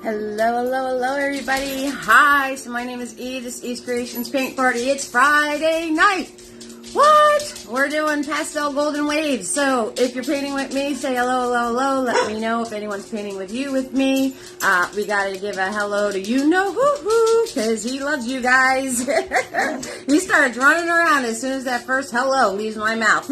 Hello, hello, hello, everybody. Hi, so my name is Eve. This is Eve's Creations Paint Party. It's Friday night. What? We're doing Pastel Golden Waves. So if you're painting with me, say hello, hello, hello. Let me know if anyone's painting with you with me. We got to give a hello to you-know-who-who, because he loves you guys. He started running around as soon as that first hello leaves my mouth.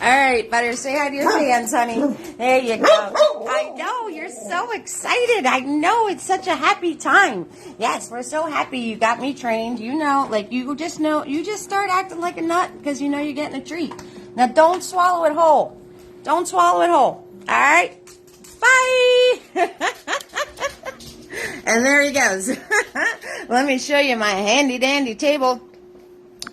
All right, Butter, say hi to your fans, honey. There you go. I know, you're so excited. I know, it's such a happy time. Yes, we're so happy you got me trained. You know, you just start acting like a nut because you know you're getting a treat. Now, don't swallow it whole. Don't swallow it whole. All right? Bye. And there he goes. Let me show you my handy-dandy table.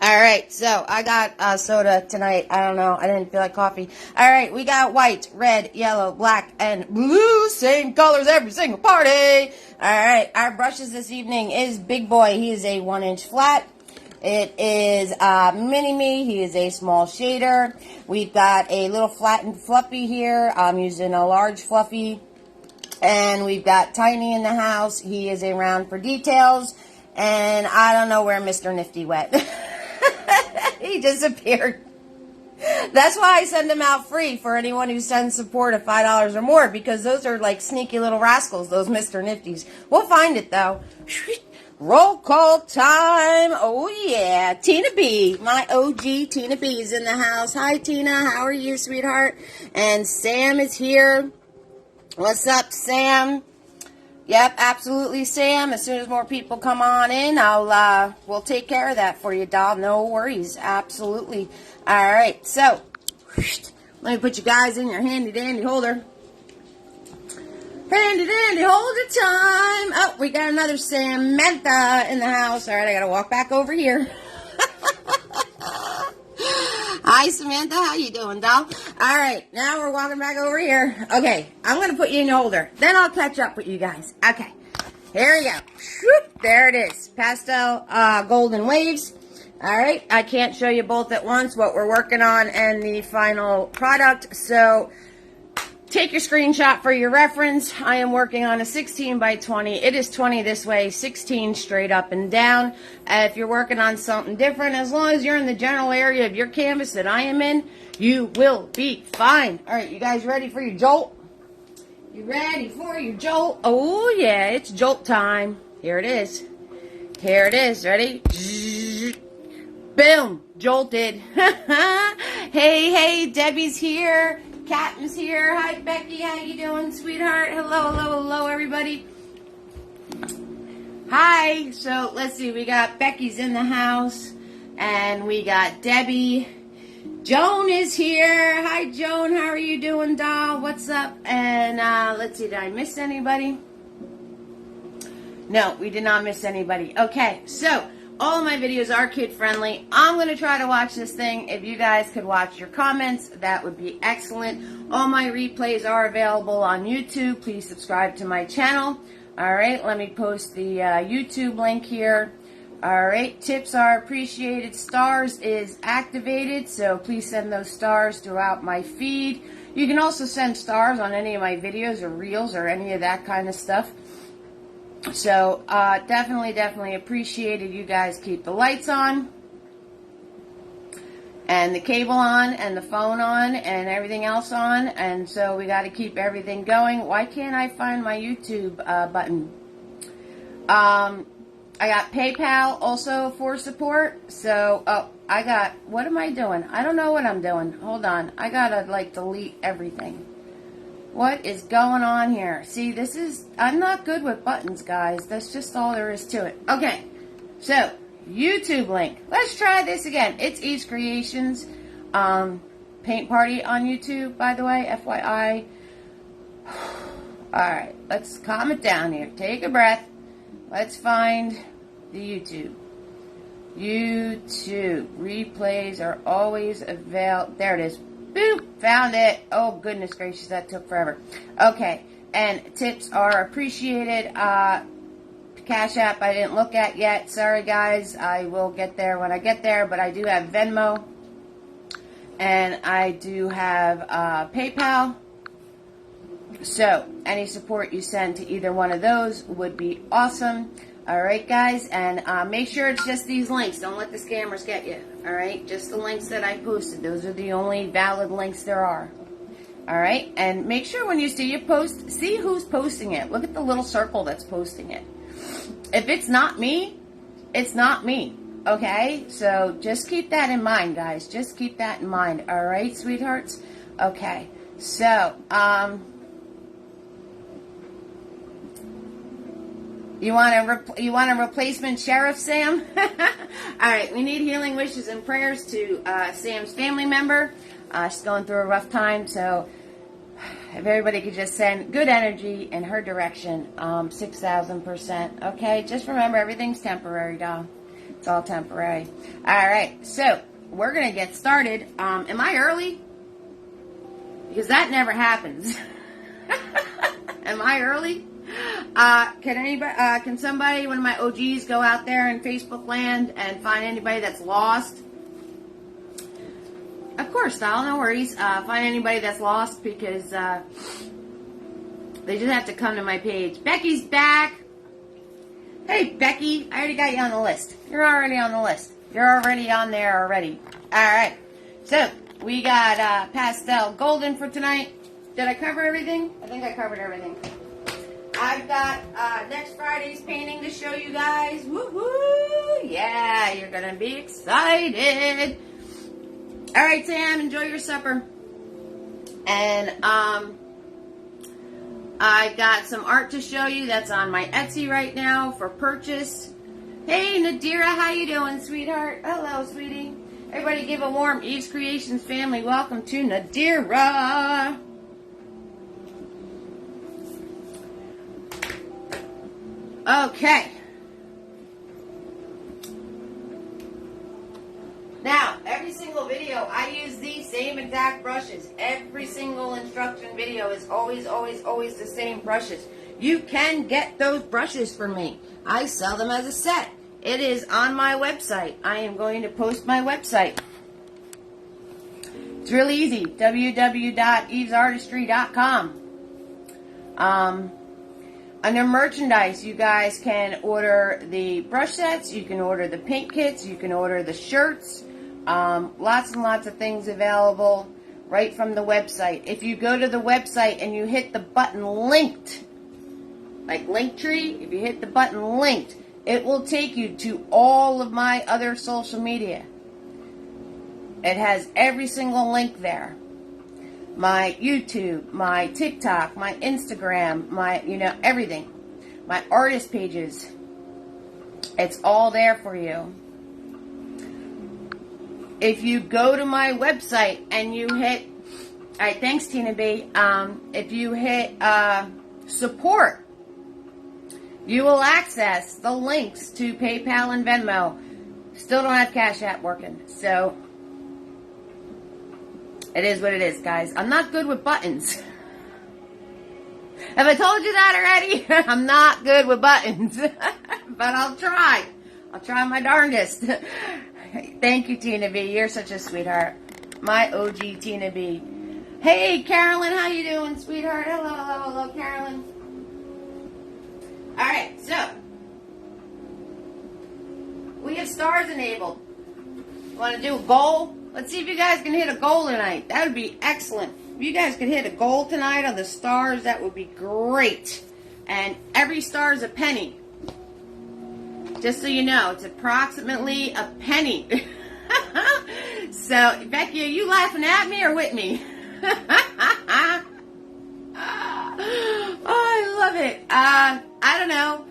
All right, so I got soda tonight. I don't know. I didn't feel like coffee. All right, we got white, red, yellow, black, and blue. Same colors every single party. All right, our brushes this evening is Big Boy. He is a 1-inch flat. It is Mini-Me. He is a small shader. We've got a little flattened fluffy here. I'm using a large fluffy. And we've got Tiny in the house. He is a round for details. And I don't know where Mr. Nifty went. He disappeared. That's why I send them out free for anyone who sends support of $5 or more, because those are like sneaky little rascals, those Mr. Nifties. We'll find it though. Roll call time. Oh yeah. Tina B, my OG Tina B is in the house. Hi Tina, how are you, sweetheart? And Sam is here. What's up, Sam? Yep, absolutely, Sam. As soon as more people come on in, we'll take care of that for you, doll. No worries. Absolutely. All right, so let me put you guys in your handy-dandy holder. Handy-dandy holder time. Oh, we got another Samantha in the house. All right, I got to walk back over here. Hi, Samantha. How you doing, doll? All right, now we're walking back over here. Okay, I'm going to put you in your holder. Then I'll catch up with you guys. Okay, here we go. Whoop, there it is. Pastel Golden Waves. All right, I can't show you both at once what we're working on and the final product, so take your screenshot for your reference. I am working on a 16 by 20. It is 20 this way, 16 straight up and down. If you're working on something different, as long as you're in the general area of your canvas that I am in, you will be fine. All right, you guys ready for your jolt? You ready for your jolt? Oh, yeah, it's jolt time. Here it is. Here it is. Ready? Boom. Jolted. Hey, Debbie's here. Captain's here. Hi, Becky. How you doing, sweetheart? Hello, hello, hello, everybody. Hi. So, let's see. We got Becky's in the house. And we got Debbie. Joan is here. Hi, Joan. How are you doing, doll? What's up? And let's see. Did I miss anybody? No, we did not miss anybody. Okay. So, all of my videos are kid-friendly. I'm going to try to watch this thing. If you guys could watch your comments, that would be excellent. All my replays are available on YouTube. Please subscribe to my channel. All right, let me post the YouTube link here. All right, tips are appreciated. Stars is activated, so please send those stars throughout my feed. You can also send stars on any of my videos or reels or any of that kind of stuff. So, definitely appreciated. You guys keep the lights on, and the cable on, and the phone on, and everything else on, and so we got to keep everything going. Why can't I find my YouTube button? I got PayPal also for support, so, I got, what am I doing? I don't know what I'm doing. Hold on. I got to, delete everything. What is going on here? See, I'm not good with buttons, guys. That's just all there is to it. Okay, so, YouTube link. Let's try this again. It's Eve's Creations Paint Party on YouTube, by the way, FYI. Alright, let's calm it down here. Take a breath. Let's find the YouTube. YouTube. Replays are always available. There it is. Boop, found it. Oh, goodness gracious, that took forever. Okay, and tips are appreciated. Cash App I didn't look at yet. Sorry, guys. I will get there when I get there, but I do have Venmo. And I do have PayPal. So any support you send to either one of those would be awesome. All right, guys, and make sure it's just these links. Don't let the scammers get you. All right, just the links that I posted. Those are the only valid links there are. All right, and make sure when you see your post, see who's posting it. Look at the little circle that's posting it. If it's not me, it's not me. Okay, so just keep that in mind, guys. Just keep that in mind. All right, sweethearts. Okay, so you want a replacement sheriff, Sam? All right, we need healing wishes and prayers to Sam's family member. She's going through a rough time, so if everybody could just send good energy in her direction, 6,000%. Okay, just remember everything's temporary, doll. It's all temporary. All right, so we're gonna get started. Am I early? Because that never happens. Am I early? Can somebody, one of my OGs, go out there in Facebook land and find anybody that's lost? Of course, doll, no worries. Find anybody that's lost, because they just have to come to my page. Becky's back. Hey, Becky, I already got you on the list. You're already on the list. You're already on there already. All right. So we got Pastel Golden for tonight. Did I cover everything? I think I covered everything. I've got next Friday's painting to show you guys. Woohoo! Yeah, you're gonna be excited. All right, Sam, enjoy your supper. And I got some art to show you that's on my Etsy right now for purchase. Hey, Nadira, how you doing, sweetheart? Hello, sweetie. Everybody give a warm Eve's Creations family welcome to Nadira. Okay. Now, every single video, I use these same exact brushes. Every single instruction video is always, always, always the same brushes. You can get those brushes from me. I sell them as a set. It is on my website. I am going to post my website. It's really easy. www.evesartistry.com. Under merchandise, you guys can order the brush sets, you can order the paint kits, you can order the shirts, lots and lots of things available right from the website. If you go to the website and you hit the button linked, like Linktree, if you hit the button linked, it will take you to all of my other social media. It has every single link there. My YouTube, my TikTok, my Instagram, my, everything. My artist pages. It's all there for you. If you go to my website and you hit, all right, thanks, Tina B. If you hit support, you will access the links to PayPal and Venmo. Still don't have Cash App working, so it is what it is, guys. I'm not good with buttons. Have I told you that already? I'm not good with buttons. But I'll try. I'll try my darndest. Thank you, Tina B. You're such a sweetheart. My OG Tina B. Hey, Carolyn. How you doing, sweetheart? Hello, hello, hello, Carolyn. All right, so we have stars enabled. Want to do a goal? Let's see if you guys can hit a goal tonight. That would be excellent. If you guys could hit a goal tonight on the stars, that would be great. And every star is a penny. Just so you know, it's approximately a penny. So, Becky, are you laughing at me or with me? Oh, I love it. I don't know.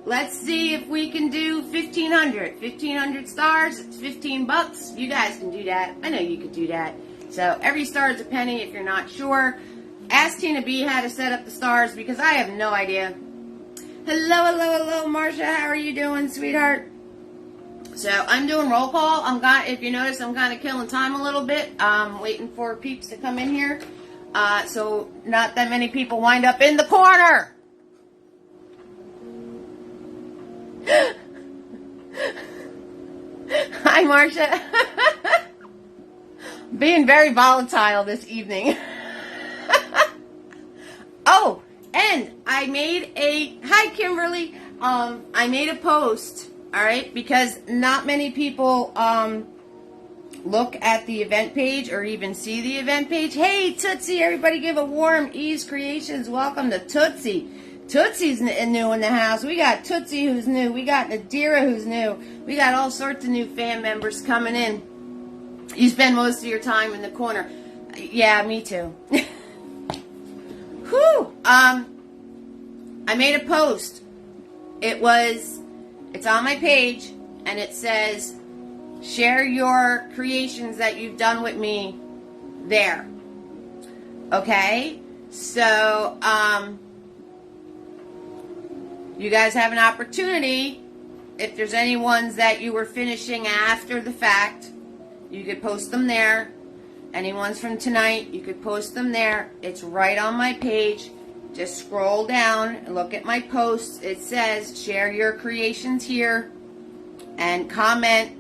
Let's see if we can do 1,500. 1,500 stars, it's $15. You guys can do that. I know you could do that. So every star is a penny if you're not sure. Ask Tina B how to set up the stars because I have no idea. Hello, hello, hello, Marsha. How are you doing, sweetheart? So I'm doing roll call. If you notice, I'm kind of killing time a little bit. Waiting for peeps to come in here. So not that many people wind up in the corner. Hi, Marcia. Being very volatile this evening. Oh, and I made hi Kimberly. I made a post, all right, because not many people look at the event page or even see the event page. Hey, Tootsie, everybody give a warm Ease Creations welcome to Tootsie. Tootsie's new in the house. We got Tootsie who's new. We got Nadira who's new. We got all sorts of new fan members coming in. You spend most of your time in the corner. Yeah, me too. Whew. I made a post. It's on my page, and it says, share your creations that you've done with me there. Okay? So, you guys have an opportunity. If there's any ones that you were finishing after the fact, you could post them there. Any ones from tonight, you could post them there. It's right on my page. Just scroll down and look at my posts. It says share your creations here and comment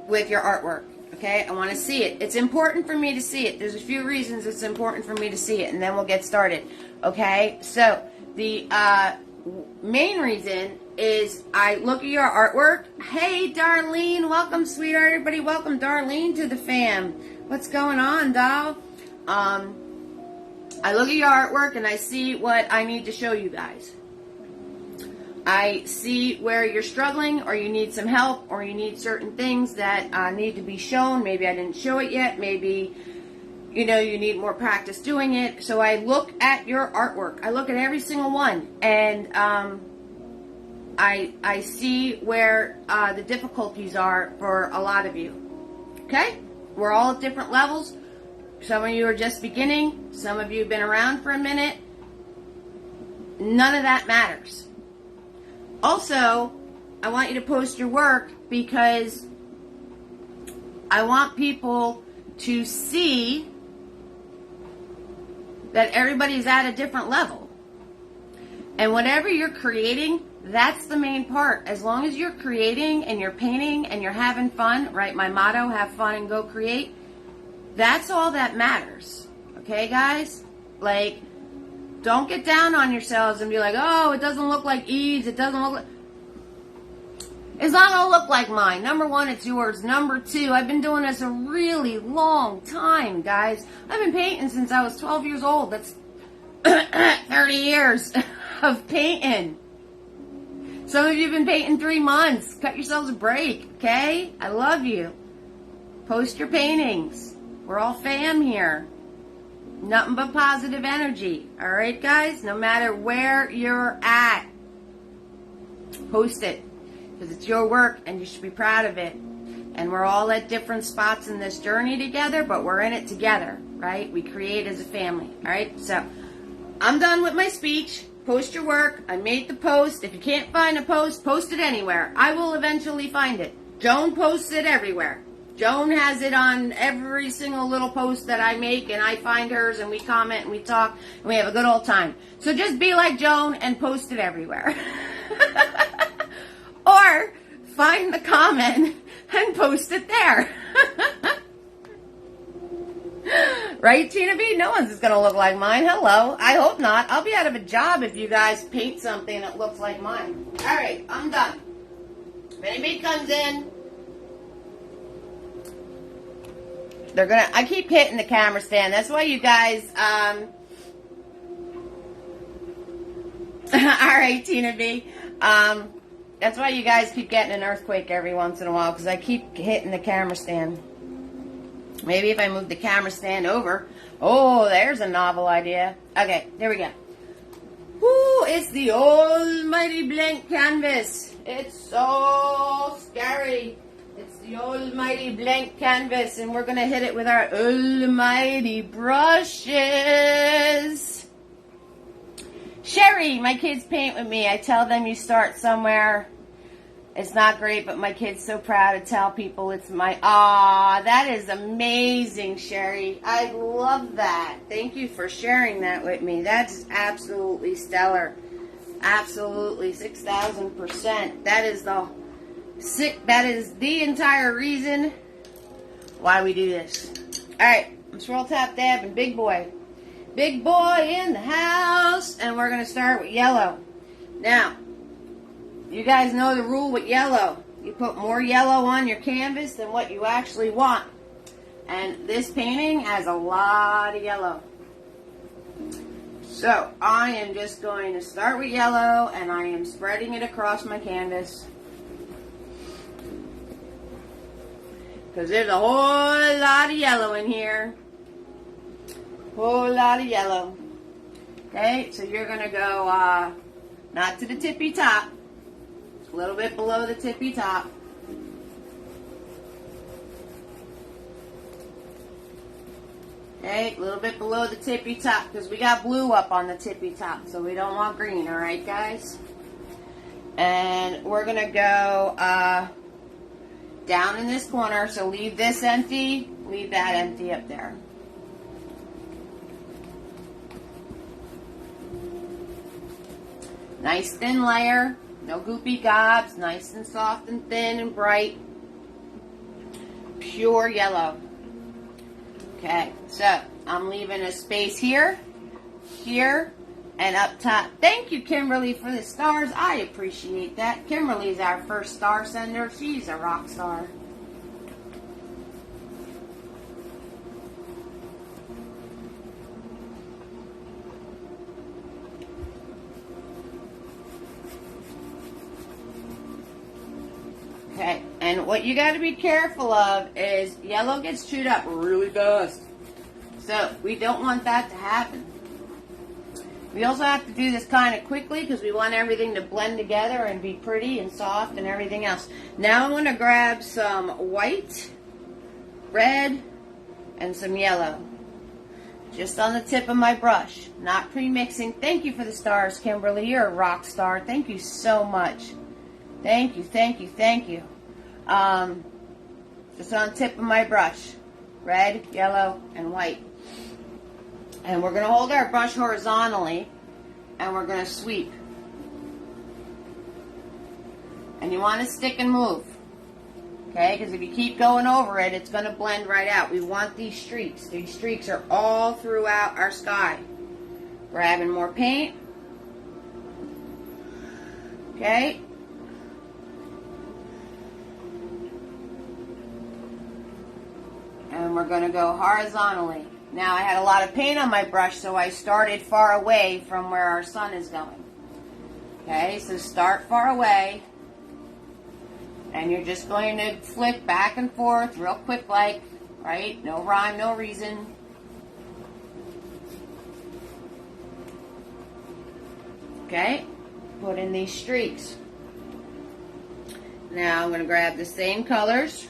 with your artwork. Okay, I want to see it. It's important for me to see it. There's a few reasons it's important for me to see it, and then we'll get started. Okay, so the main reason is I look at your artwork. Hey, Darlene, welcome, sweetheart. Everybody, welcome Darlene to the fam. What's going on, doll? I look at your artwork and I see what I need to show you guys. I see where you're struggling, or you need some help, or you need certain things that need to be shown. Maybe I didn't show it yet. Maybe, you need more practice doing it. So I look at your artwork. I look at every single one, and I see where the difficulties are for a lot of you. Okay? We're all at different levels. Some of you are just beginning. Some of you have been around for a minute. None of that matters. Also, I want you to post your work because I want people to see that everybody's at a different level. And whatever you're creating, that's the main part. As long as you're creating and you're painting and you're having fun, right? My motto, have fun and go create. That's all that matters. Okay, guys? Like, don't get down on yourselves and be like, oh, it doesn't look like Eve's. It doesn't look like... It's not going to look like mine. Number one, it's yours. Number two, I've been doing this a really long time, guys. I've been painting since I was 12 years old. That's 30 years of painting. Some of you have been painting 3 months. Cut yourselves a break, okay? I love you. Post your paintings. We're all fam here. Nothing but positive energy. All right, guys? No matter where you're at, post it. Because it's your work and you should be proud of it. And we're all at different spots in this journey together, but we're in it together, right? We create as a family, all right? So, I'm done with my speech. Post your work. I made the post. If you can't find a post, post it anywhere. I will eventually find it. Joan posts it everywhere. Joan has it on every single little post that I make, and I find hers, and we comment, and we talk, and we have a good old time. So just be like Joan and post it everywhere. Or find the comment and post it there. Right, Tina B? No one's going to look like mine. Hello. I hope not. I'll be out of a job if you guys paint something that looks like mine. All right, I'm done. If anybody comes in, they're going to... I keep hitting the camera stand. That's why you guys... All right, Tina B. That's why you guys keep getting an earthquake every once in a while, because I keep hitting the camera stand. Maybe if I move the camera stand over. Oh, there's a novel idea. Okay, there we go. Woo, it's the almighty blank canvas. It's so scary. It's the almighty blank canvas, and we're going to hit it with our almighty brushes. Sherry, my kids paint with me. I tell them you start somewhere. It's not great, but my kid's so proud to tell people it's my... Aw, that is amazing, Sherry. I love that. Thank you for sharing that with me. That's absolutely stellar. Absolutely, 6,000%. That is the entire reason why we do this. All right, I'm swirl, tap, dab, and big boy. Big boy in the house. And we're going to start with yellow. Now, you guys know the rule with yellow. You put more yellow on your canvas than what you actually want. And this painting has a lot of yellow. So, I am just going to start with yellow, and I am spreading it across my canvas. Because there's a whole lot of yellow in here. Whole lot of yellow. Okay, so you're going to go, not to the tippy top. A little bit below the tippy top. Okay, a little bit below the tippy top because we got blue up on the tippy top, so we don't want green, alright guys? And we're going to go down in this corner, so leave this empty, leave that empty up there. Nice thin layer, no goopy gobs, nice and soft and thin and bright. Pure yellow. Okay, so I'm leaving a space here, here, and up top. Thank you, Kimberly, for the stars. I appreciate that. Kimberly's our first star sender. She's a rock star. Okay, and what you got to be careful of is yellow gets chewed up really fast. So we don't want that to happen. We also have to do this kind of quickly because we want everything to blend together and be pretty and soft and everything else. Now I'm going to grab some white, red, and some yellow. Just on the tip of my brush. Not pre-mixing. Thank you for the stars, Kimberly. You're a rock star. Thank you so much. Thank you, thank you, thank you. Just on the tip of my brush. Red, yellow, and white. And we're going to hold our brush horizontally, and we're going to sweep. And you want to stick and move. Okay, because if you keep going over it, it's going to blend right out. We want these streaks. These streaks are all throughout our sky. Grabbing more paint. Okay. And we're going to go horizontally. Now I had a lot of paint on my brush, so I started far away from where our sun is going. Okay, so start far away. And you're just going to flick back and forth real quick like, right? No rhyme, no reason. Okay, put in these streaks. Now I'm going to grab the same colors.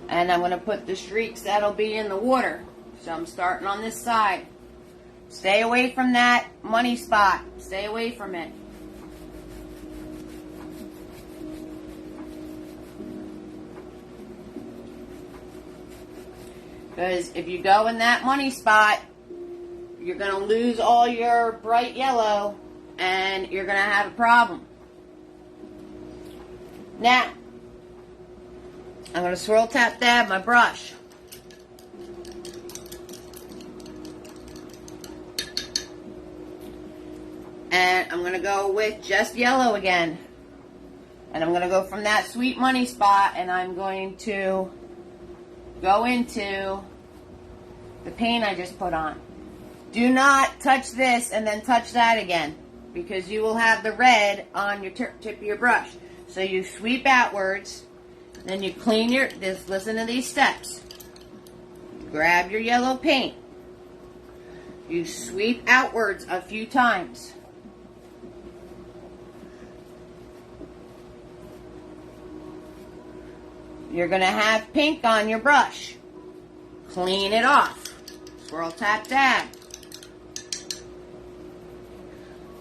And I'm going to put the streaks that'll be in the water. So I'm starting on this side. Stay away from that money spot. Stay away from it. Because if you go in that money spot, you're going to lose all your bright yellow and you're going to have a problem. Now, I'm going to swirl, tap, dab my brush. And I'm going to go with just yellow again. And I'm going to go from that sweet money spot and I'm going to go into the paint I just put on. Do not touch this and then touch that again because you will have the red on your tip of your brush. So you sweep outwards. Then you clean your, listen to these steps. Grab your yellow paint. You sweep outwards a few times. You're going to have pink on your brush. Clean it off. Swirl, tap, dab.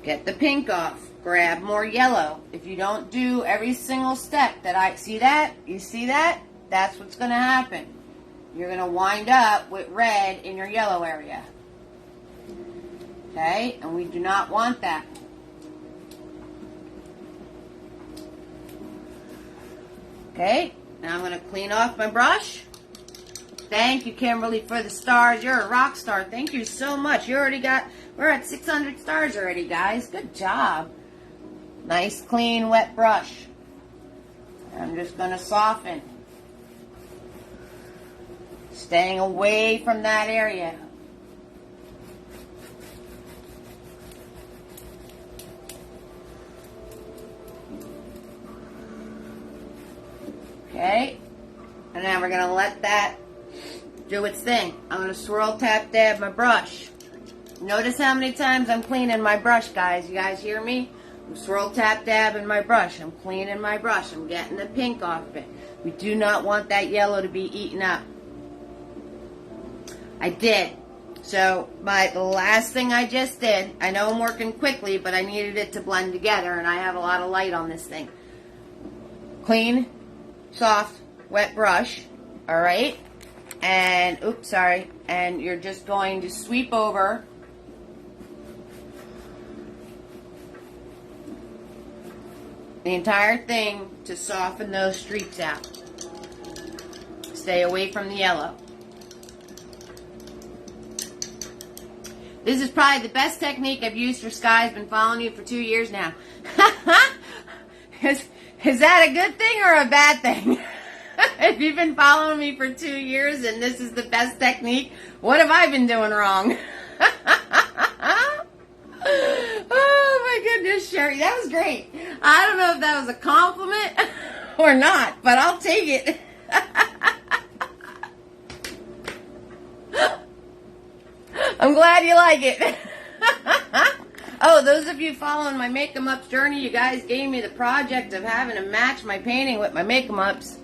Get the pink off. Grab more yellow. If you don't do every single step that I see that, you see that? That's what's going to happen. You're going to wind up with red in your yellow area. Okay? And we do not want that. Okay? Now I'm going to clean off my brush. Thank you, Kimberly, for the stars. You're a rock star. Thank you so much. We're at 600 stars already, guys. Good job. Nice, clean, wet brush. I'm just going to soften. Staying away from that area. Okay. And now we're going to let that do its thing. I'm going to swirl, tap, dab my brush. Notice how many times I'm cleaning my brush, guys. You guys hear me? I'm swirl, tap, dab in my brush. I'm cleaning my brush. I'm getting the pink off of it. We do not want that yellow to be eaten up. I did. So, the last thing I just did, I know I'm working quickly, but I needed it to blend together, and I have a lot of light on this thing. Clean, soft, wet brush, all right? And, oops, sorry. And you're just going to sweep over the entire thing to soften those streaks out. Stay away from the yellow. This is probably the best technique I've used for skies. Been following you for 2 years now. Is that a good thing or a bad thing? If you've been following me for 2 years and this is the best technique, what have I been doing wrong? Oh my goodness, Sherry, that was great. I don't know if that was a compliment or not, but I'll take it. I'm glad you like it. Oh, those of you following my Make 'em Ups journey, you guys gave me the project of having to match my painting with my Make 'em Ups.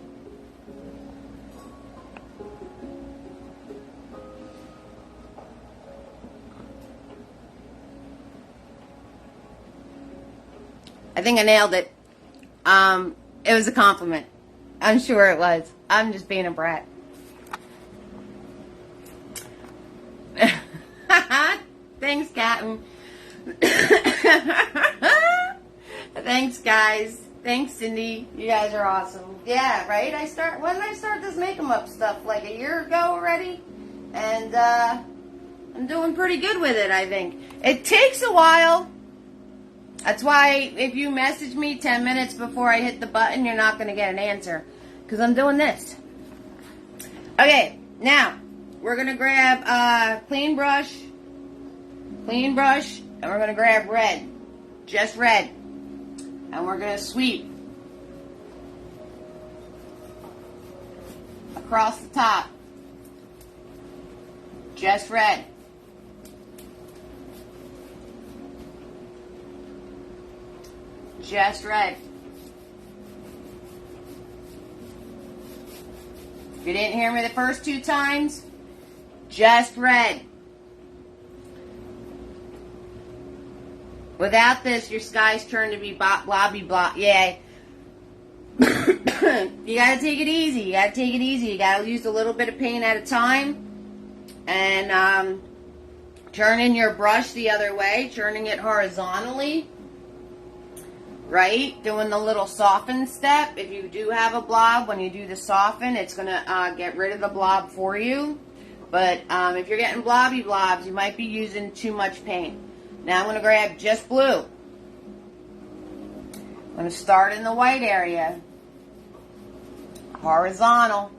I think I nailed it. It was a compliment. I'm sure it was. I'm just being a brat. Thanks, Captain. Thanks, guys. Thanks, Cindy. You guys are awesome. Yeah, right? When did I start this Make 'em Up stuff? Like a year ago already? And, I'm doing pretty good with it, I think. It takes a while. That's why if you message me 10 minutes before I hit the button, you're not going to get an answer. Because I'm doing this. Okay, now, we're going to grab clean brush, and we're going to grab red, just red, and we're going to sweep across the top, just red. Just red. If you didn't hear me the first 2 times, just red. Without this, your sky's turn to be blobby blob. Yeah. You gotta take it easy. You gotta use a little bit of paint at a time. And turning your brush the other way, turning it horizontally. Right? Doing the little soften step. If you do have a blob, when you do the soften, it's going to get rid of the blob for you. But if you're getting blobby blobs, you might be using too much paint. Now I'm going to grab just blue. I'm going to start in the white area. Horizontal.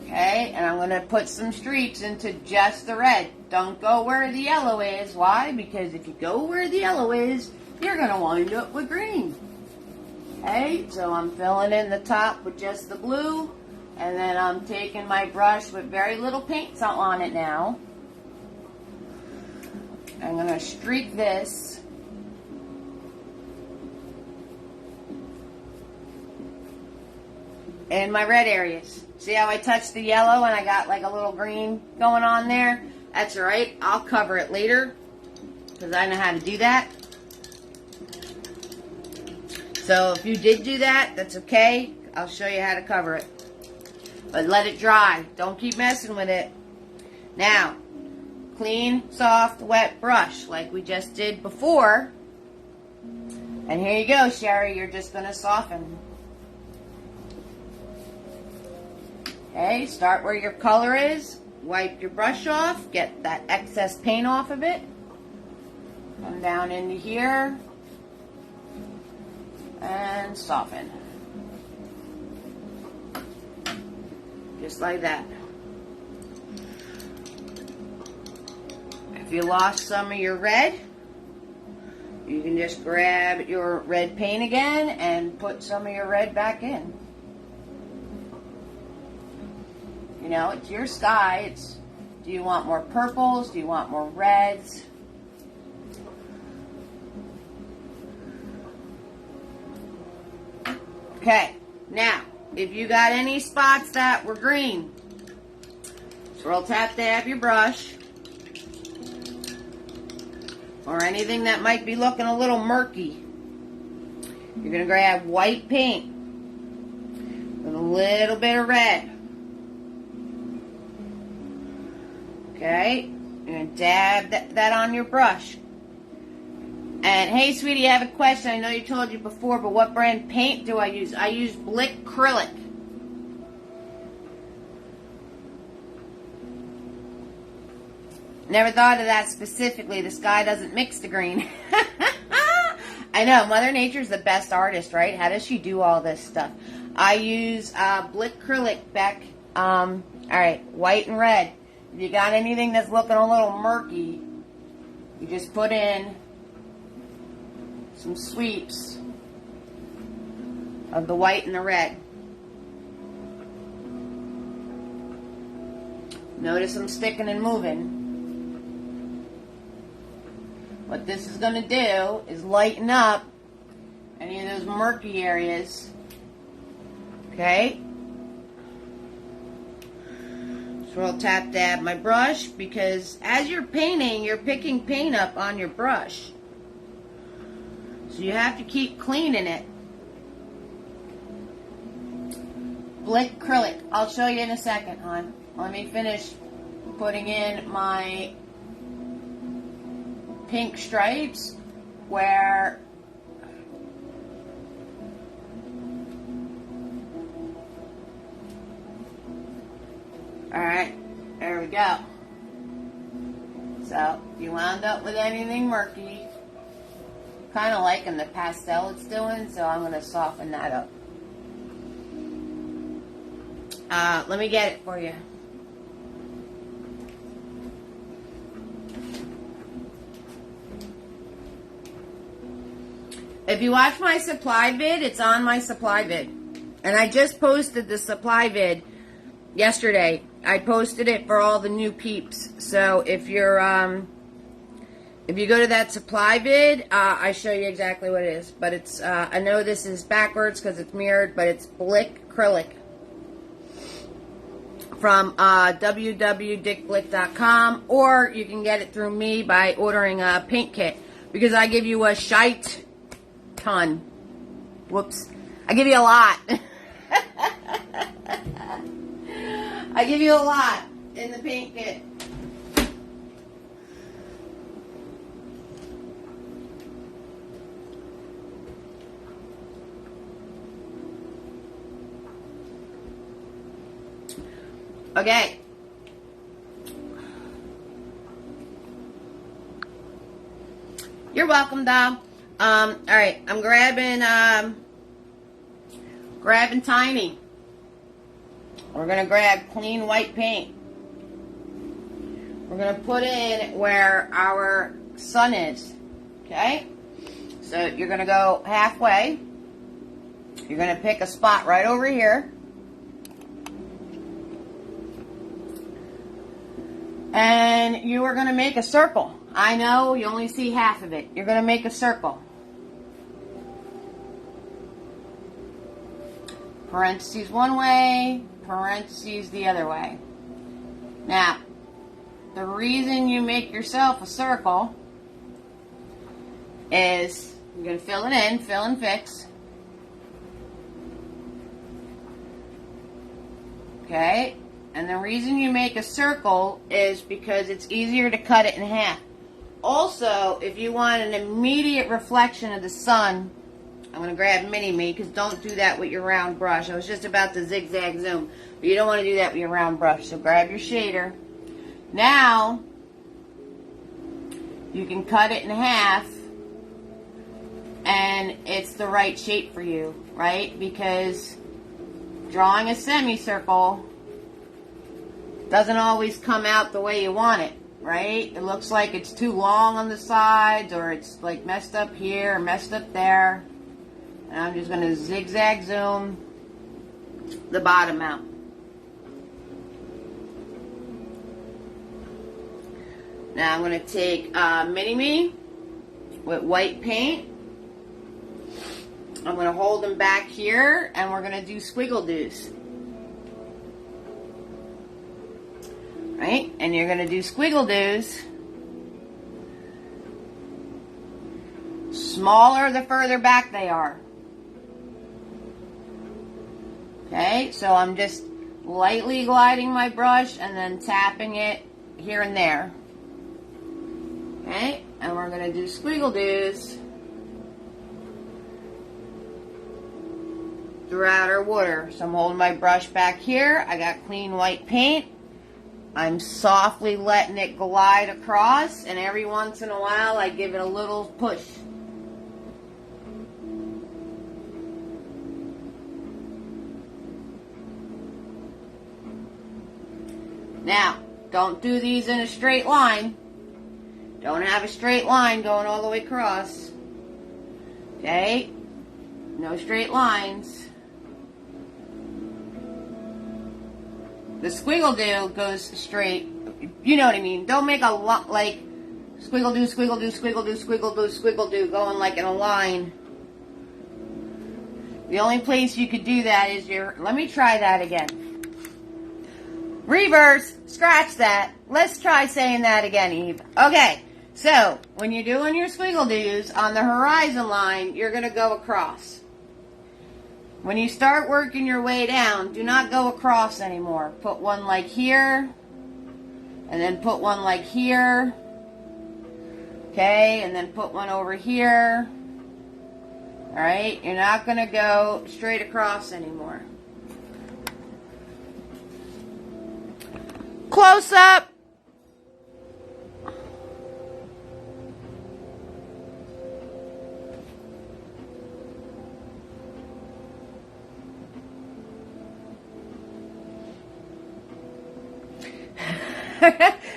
Okay, and I'm going to put some streaks into just the red. Don't go where the yellow is. Why? Because if you go where the yellow is, you're going to wind up with green. Okay, so I'm filling in the top with just the blue. And then I'm taking my brush with very little paint on it now. I'm going to streak this. In my red areas. See how I touched the yellow and I got like a little green going on there? That's alright. I'll cover it later because I know how to do that. So if you did do that, that's okay. I'll show you how to cover it. But let it dry. Don't keep messing with it. Now, clean, soft, wet brush like we just did before. And here you go, Sherry. You're just going to soften. Okay, start where your color is. Wipe your brush off. Get that excess paint off of it. Come down into here. And soften. Just like that. If you lost some of your red, you can just grab your red paint again and put some of your red back in. You know, it's your sky. Do you want more purples? Do you want more reds? Okay, now, if you got any spots that were green, swirl tap dab your brush, or anything that might be looking a little murky. You're going to grab white paint with a little bit of red. Okay, you're going to dab that on your brush. And hey, sweetie, I have a question. I know you told you before, but what brand paint do I use? I use Blick Acrylic. Never thought of that specifically. The sky doesn't mix the green. I know, Mother Nature's the best artist, right? How does she do all this stuff? I use Blick Acrylic back. All right, white and red. If you got anything that's looking a little murky, you just put in some sweeps of the white and the red. Notice I'm sticking and moving. What this is going to do is lighten up any of those murky areas. Okay? Swirl tap dab my brush, because as you're painting, you're picking paint up on your brush. So you have to keep cleaning it. Blick Acrylic. I'll show you in a second, hon. Let me finish putting in my pink stripes where alright, there we go. So, if you wound up with anything murky, kind of liking the pastel it's doing, so I'm going to soften that up. Let me get it for you. If you watch my supply vid, it's on my supply vid. And I just posted the supply vid yesterday. I posted it for all the new peeps. So if you're, if you go to that supply vid, I show you exactly what it is. But it's, I know this is backwards because it's mirrored, but it's Blick Acrylic from www.dickblick.com, or you can get it through me by ordering a paint kit, because I give you a shite ton. Whoops. I give you a lot. I give you a lot in the paint kit. Okay. You're welcome, doll. All right, I'm grabbing Tiny. We're gonna grab clean white paint. We're gonna put in where our sun is. Okay? So you're gonna go halfway. You're gonna pick a spot right over here. And you are gonna make a circle. I know you only see half of it. You're gonna make a circle. Parentheses one way, parentheses the other way. Now, the reason you make yourself a circle is you're going to fill it in, fill and fix. Okay? And the reason you make a circle is because it's easier to cut it in half. Also, if you want an immediate reflection of the sun I'm going to grab Mini-Me, because don't do that with your round brush. I was just about to zigzag zoom, but you don't want to do that with your round brush. So grab your shader. Now, you can cut it in half, and it's the right shape for you, right? Because drawing a semicircle doesn't always come out the way you want it, right? It looks like it's too long on the sides, or it's like messed up here or messed up there. And I'm just going to zigzag zoom the bottom out. Now I'm going to take Mini-Me with white paint. I'm going to hold them back here, and we're going to do squiggle doos. Right? And you're going to do squiggle doos. Smaller the further back they are. Okay, so I'm just lightly gliding my brush and then tapping it here and there. Okay, and we're going to do squiggle doos throughout our water. So I'm holding my brush back here. I got clean white paint. I'm softly letting it glide across, and every once in a while I give it a little push. Now, don't do these in a straight line. Don't have a straight line going all the way across. Okay? No straight lines. The squiggle do goes straight. You know what I mean. Don't make a lot like squiggle do, squiggle do, squiggle do, squiggle do, squiggle do, going like in a line. The only place you could do that is your... Let me try that again. Reverse, scratch that. Let's try saying that again, Eve. Okay, so when you're doing your squiggle doos on the horizon line, you're going to go across. When you start working your way down, do not go across anymore. Put one like here, and then put one like here. Okay, and then put one over here. Alright, you're not going to go straight across anymore. Close up.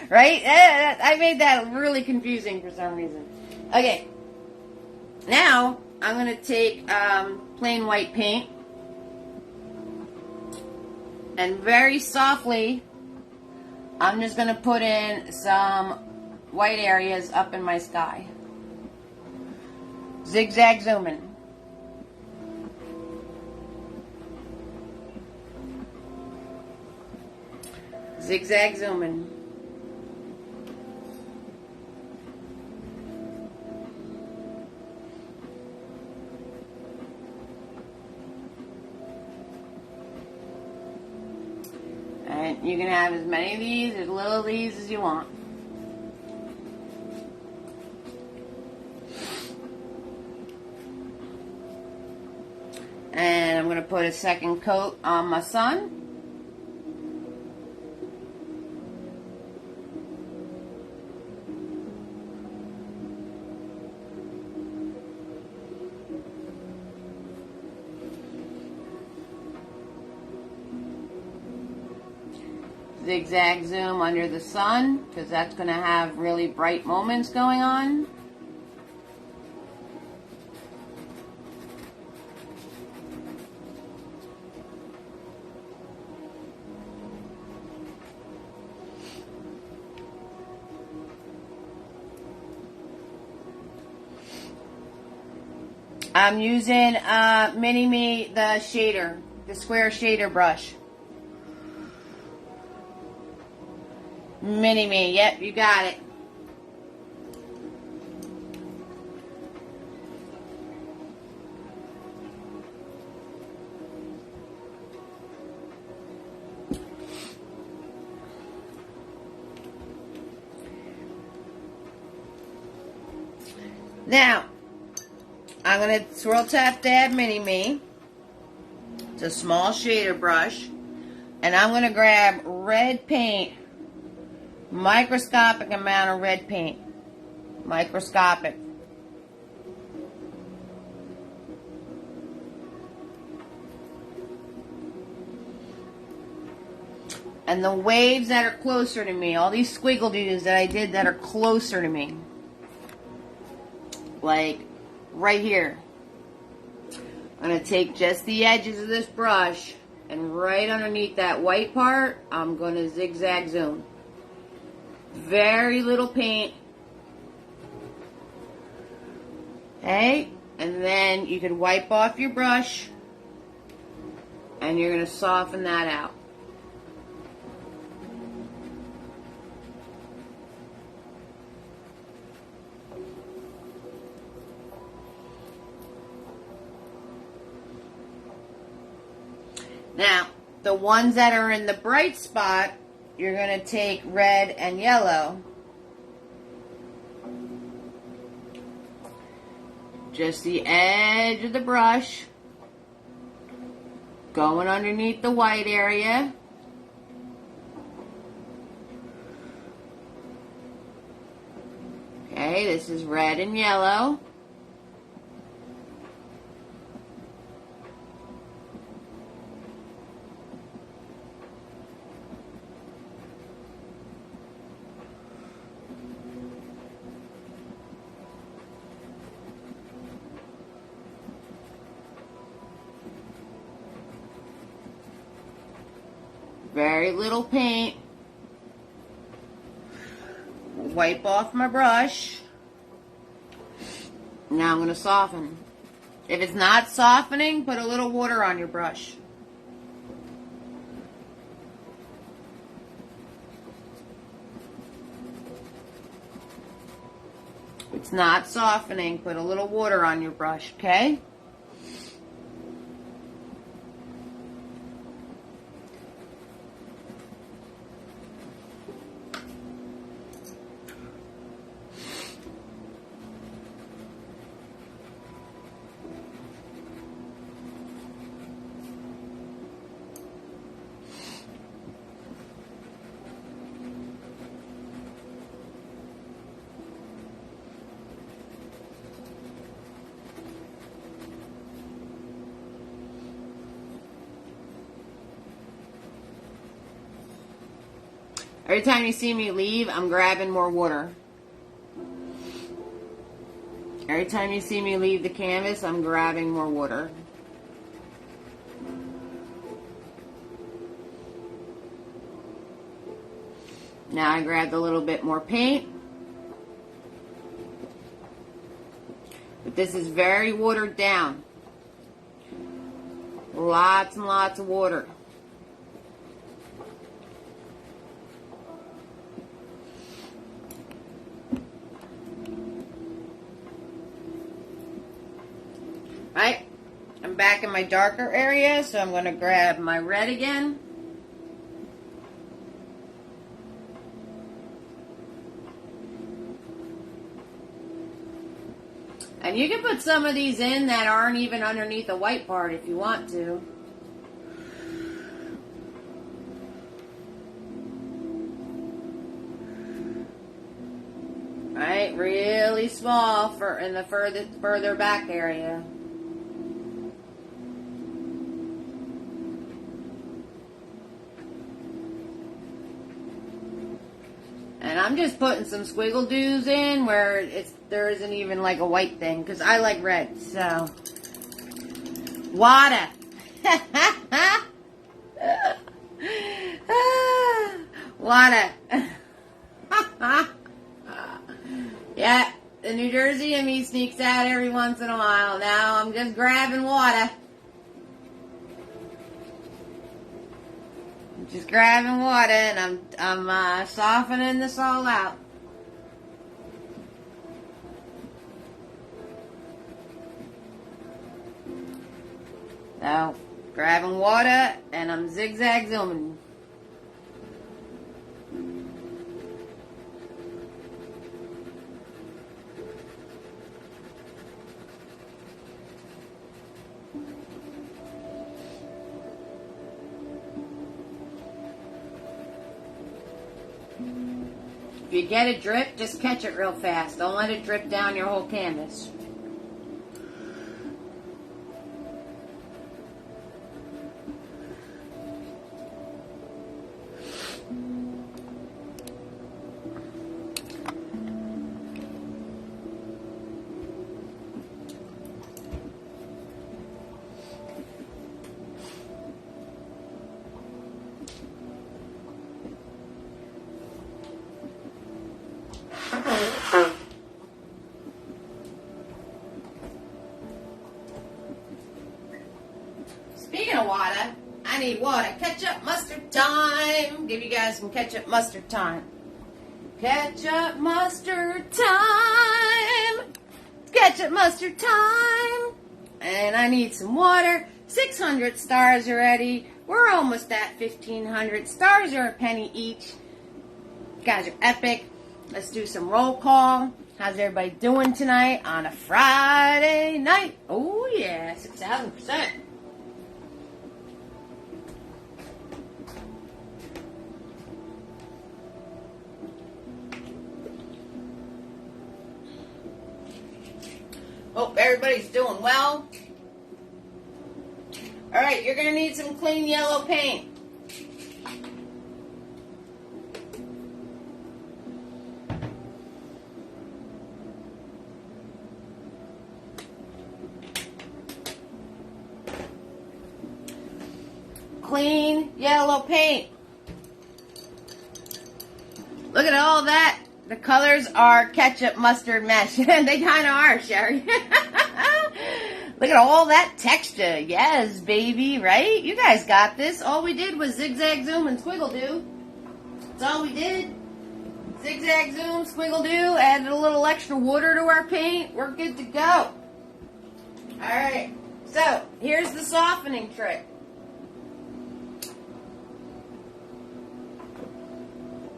Right? I made that really confusing for some reason. Okay. Now, I'm going to take plain white paint and very softly I'm just going to put in some white areas up in my sky. Zigzag zooming. Zigzag zooming. And you can have as many of these, as little of these as you want. And I'm going to put a second coat on my sun. Zigzag zoom under the sun, because that's going to have really bright moments going on. I'm using Mini-Me, the shader, the square shader brush. Mini-Me, yep, you got it. Now, I'm going to Swirl Tap Dab Mini Me. It's a small shader brush. And I'm going to grab red paint. Microscopic amount of red paint. Microscopic. And the waves that are closer to me, all these squiggle doos that I did that are closer to me. Like right here. I'm going to take just the edges of this brush and right underneath that white part, I'm going to zigzag zoom. Very little paint. Okay, and then you can wipe off your brush and you're going to soften that out. Now, the ones that are in the bright spot, you're going to take red and yellow. Just the edge of the brush. Going underneath the white area. Okay, this is red and yellow. Very little paint. Wipe off my brush. Now I'm going to soften. If it's not softening, put a little water on your brush. If it's not softening, put a little water on your brush, okay? Every time you see me leave, I'm grabbing more water. Every time you see me leave the canvas, I'm grabbing more water. Now I grabbed a little bit more paint. But this is very watered down. Lots and lots of water. Right, I'm back in my darker area, so I'm going to grab my red again. And you can put some of these in that aren't even underneath the white part if you want to. Right, really small for in the further back area. And I'm just putting some squiggle doos in where there isn't even like a white thing because I like red. So, water. Water. Yeah, the New Jersey in me sneaks out every once in a while. Now I'm just grabbing water. Just grabbing water and I'm softening this all out. So, grabbing water and I'm zigzag zooming. If you get a drip, just catch it real fast. Don't let it drip down your whole canvas. Speaking of water, I need water. Ketchup, mustard time. Give you guys some ketchup, mustard time. Ketchup, mustard time. Ketchup, mustard time. And I need some water. 600 stars already. We're almost at 1,500. Stars are a penny each. You guys are epic. Let's do some roll call. How's everybody doing tonight on a Friday night? Oh yeah, 6,000%. Hope everybody's doing well. Alright, you're going to need some clean yellow paint. Clean yellow paint. Look at all that. The colors are ketchup mustard mesh. They kind of are, Sherry. Look at all that texture. Yes, baby, right? You guys got this. All we did was zigzag, zoom, and squiggle do. That's all we did. Zigzag, zoom, squiggle do. Added a little extra water to our paint. We're good to go. Alright, so here's the softening trick.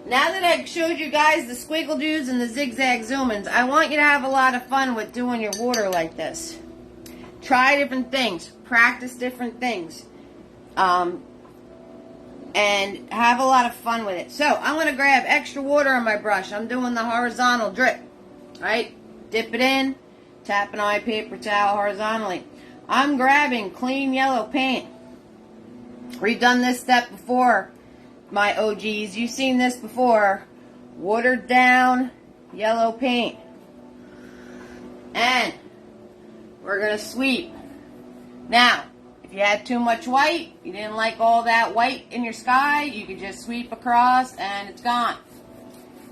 Now that I've showed you guys the squiggle doos and the zigzag zoomins, I want you to have a lot of fun with doing your water like this. Try different things. Practice different things. And have a lot of fun with it. So, I'm going to grab extra water on my brush. I'm doing the horizontal drip. Right? Dip it in. Tapping on my paper towel horizontally. I'm grabbing clean yellow paint. We've done this step before. My OGs, you've seen this before. Watered down yellow paint. And we're going to sweep. Now, if you had too much white, you didn't like all that white in your sky, you could just sweep across and it's gone.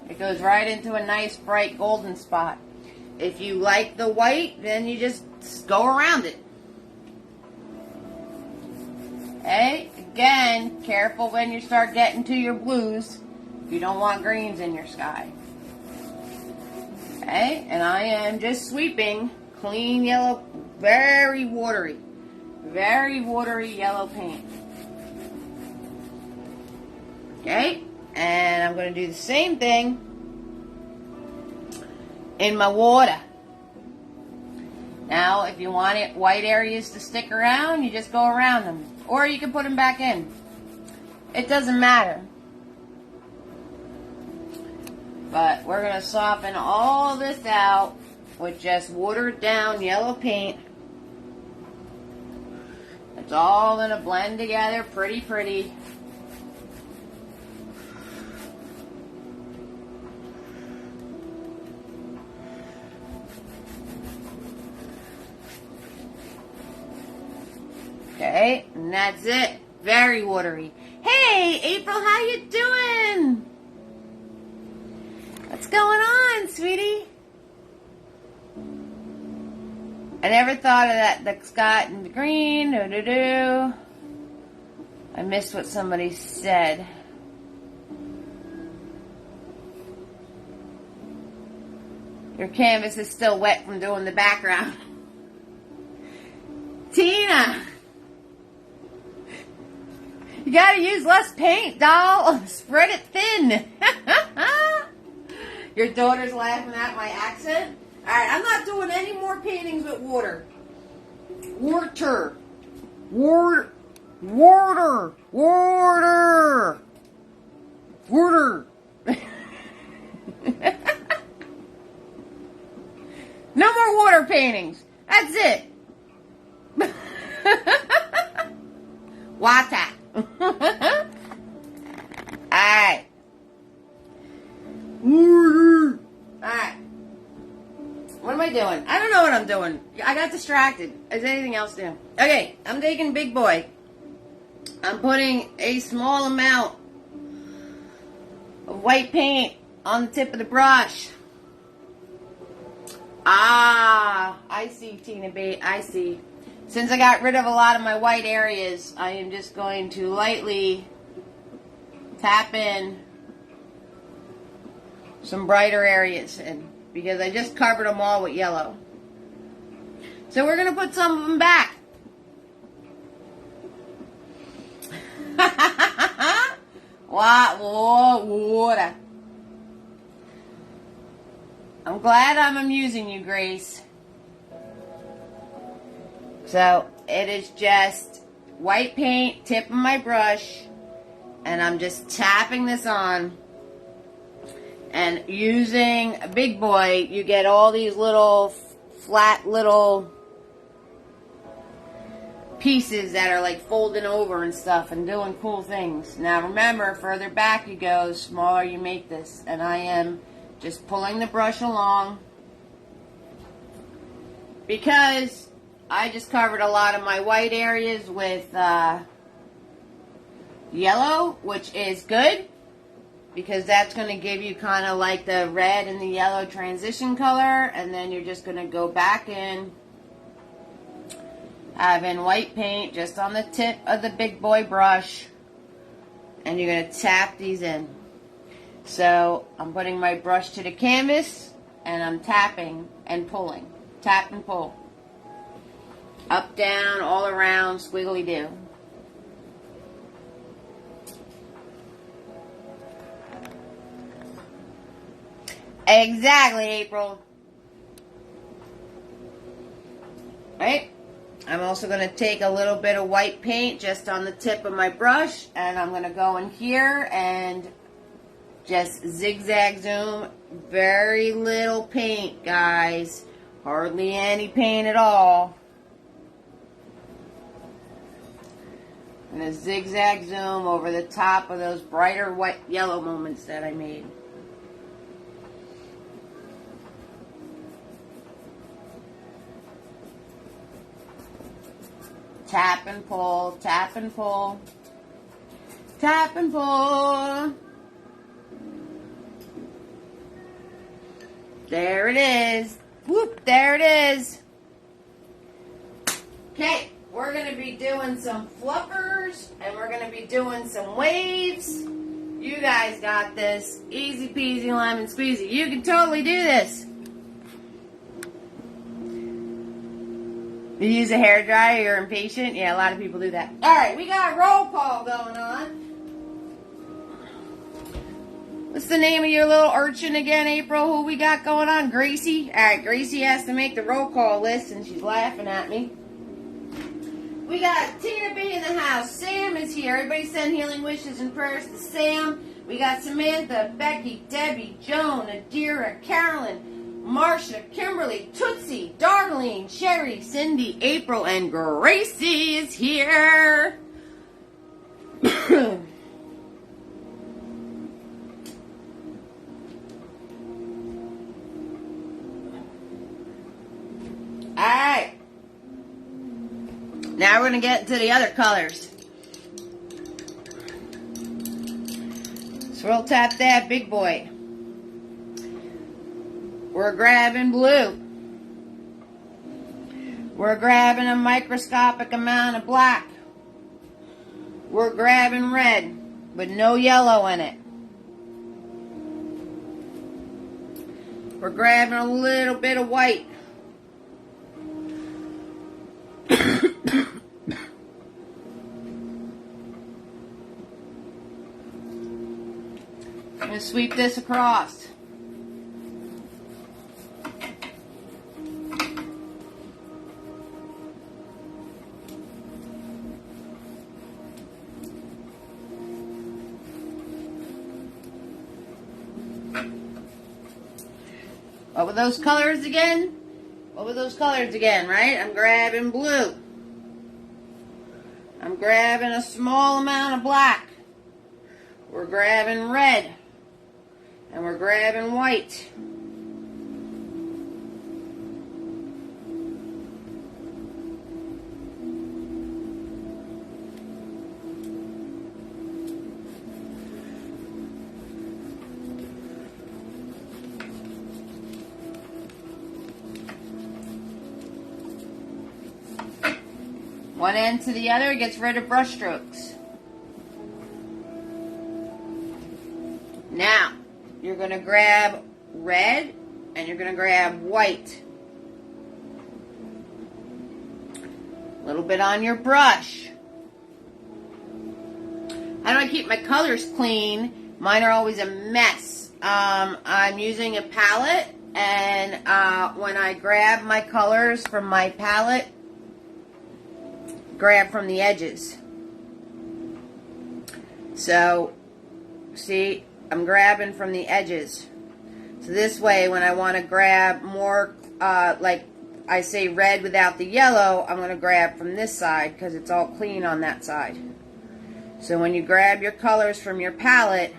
It goes right into a nice bright golden spot. If you like the white, then you just go around it. Okay? Again, careful when you start getting to your blues. You don't want greens in your sky. Okay? And I am just sweeping clean yellow, very watery yellow paint. Okay? And I'm going to do the same thing in my water. Now, if you want it white areas to stick around, you just go around them. Or you can put them back in. It doesn't matter. But we're going to soften all this out with just watered down yellow paint. It's all going to blend together pretty. Okay, and that's it. Very watery. Hey, April, how you doing? What's going on, sweetie? I never thought of that, the Scott and the green. I missed what somebody said. Your canvas is still wet from doing the background. Tina! You gotta use less paint, doll. Spread it thin. Your daughter's laughing at my accent. Alright, I'm not doing any more paintings with water. Water. paintings. That's it. Water. Alright. Alright. What am I doing? I don't know what I'm doing. I got distracted. Is anything else new? Okay, I'm taking Big Boy. I'm putting a small amount of white paint on the tip of the brush. Ah, I see, Tina B. I see. Since I got rid of a lot of my white areas, I am just going to lightly tap in some brighter areas, and because I just covered them all with yellow. So we're going to put some of them back. Water. I'm glad I'm amusing you, Grace. So it is just white paint, tip of my brush, and I'm just tapping this on. And using a Big Boy, you get all these little flat little pieces that are like folding over and stuff and doing cool things. Now remember, further back you go, the smaller you make this. And I am just pulling the brush along because I just covered a lot of my white areas with yellow, which is good, because that's going to give you kind of like the red and the yellow transition color. And then you're just going to go back in, having white paint just on the tip of the Big Boy brush. And you're going to tap these in. So I'm putting my brush to the canvas and I'm tapping and pulling. Tap and pull. Up, down, all around, squiggly do. Exactly, April. Right? I'm also going to take a little bit of white paint just on the tip of my brush, and I'm going to go in here and just zigzag zoom. Very little paint, guys. Hardly any paint at all. I'm going to zigzag zoom over the top of those brighter white yellow moments that I made. Tap and pull, tap and pull, tap and pull. There it is. Whoop, there it is. Okay, we're going to be doing some fluffers, and we're going to be doing some waves. You guys got this. Easy peasy lemon squeezy. You can totally do this. You use a hairdryer, you're impatient? Yeah, a lot of people do that. Alright, we got roll call going on. What's the name of your little urchin again, April? Who we got going on? Gracie? Alright, Gracie has to make the roll call list, and she's laughing at me. We got Tina B in the house. Sam is here. Everybody send healing wishes and prayers to Sam. We got Samantha, Becky, Debbie, Joan, Adira, Carolyn, Marcia, Kimberly, Tootsie, Darlene, Sherry, Cindy, April, and Gracie is here. Alright. Now we're going to get into the other colors. Swirl tap that Big Boy. We're grabbing blue. We're grabbing a microscopic amount of black. We're grabbing red with no yellow in it. We're grabbing a little bit of white. I'm going to sweep this across. What were those colors again? What were those colors again, right? I'm grabbing blue. I'm grabbing a small amount of black. We're grabbing red. And we're grabbing white. One end to the other gets rid of brush strokes. Now, you're going to grab red and you're going to grab white. A little bit on your brush. How do I keep my colors clean? Mine are always a mess. I'm using a palette, and when I grab my colors from my palette, grab from the edges. So, see, I'm grabbing from the edges. So this way, when I want to grab more, like I say red without the yellow, I'm going to grab from this side because it's all clean on that side. So when you grab your colors from your palette,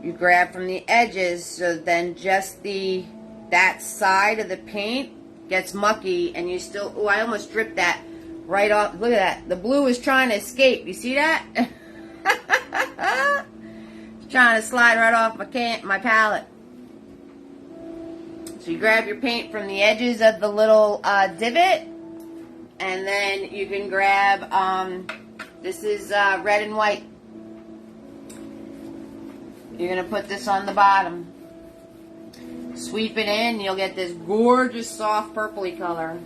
you grab from the edges, so then just that side of the paint gets mucky, and you still, oh, I almost dripped that right off. Look at that. The blue is trying to escape. You see that? It's trying to slide right off my palette. So you grab your paint from the edges of the little divot, and then you can grab, this is red and white. You're going to put this on the bottom. Sweep it in, you'll get this gorgeous soft purpley color.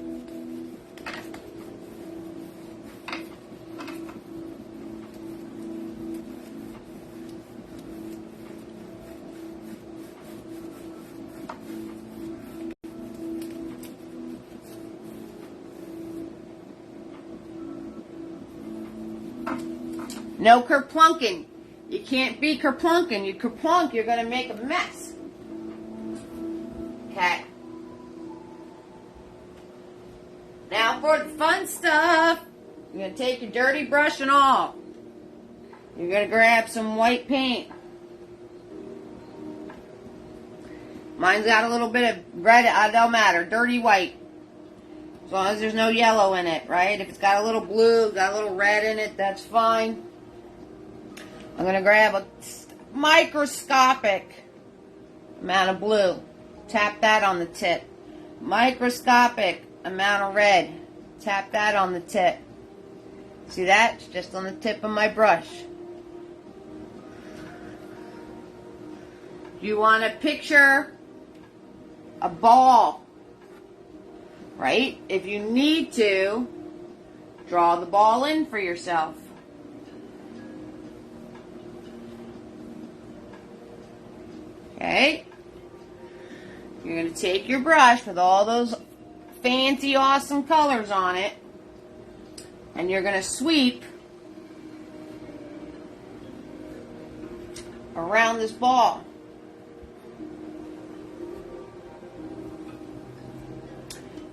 No kerplunking. You can't be kerplunking. You kerplunk, you're going to make a mess. Okay. Now for the fun stuff. You're going to take your dirty brush and all. You're going to grab some white paint. Mine's got a little bit of red. It don't matter. Dirty white. As long as there's no yellow in it, right? If it's got a little blue, got a little red in it, that's fine. I'm going to grab a microscopic amount of blue. Tap that on the tip. Microscopic amount of red. Tap that on the tip. See that? It's just on the tip of my brush. You want to picture a ball, right? If you need to, draw the ball in for yourself. Okay? You're going to take your brush with all those fancy, awesome colors on it, and you're going to sweep around this ball.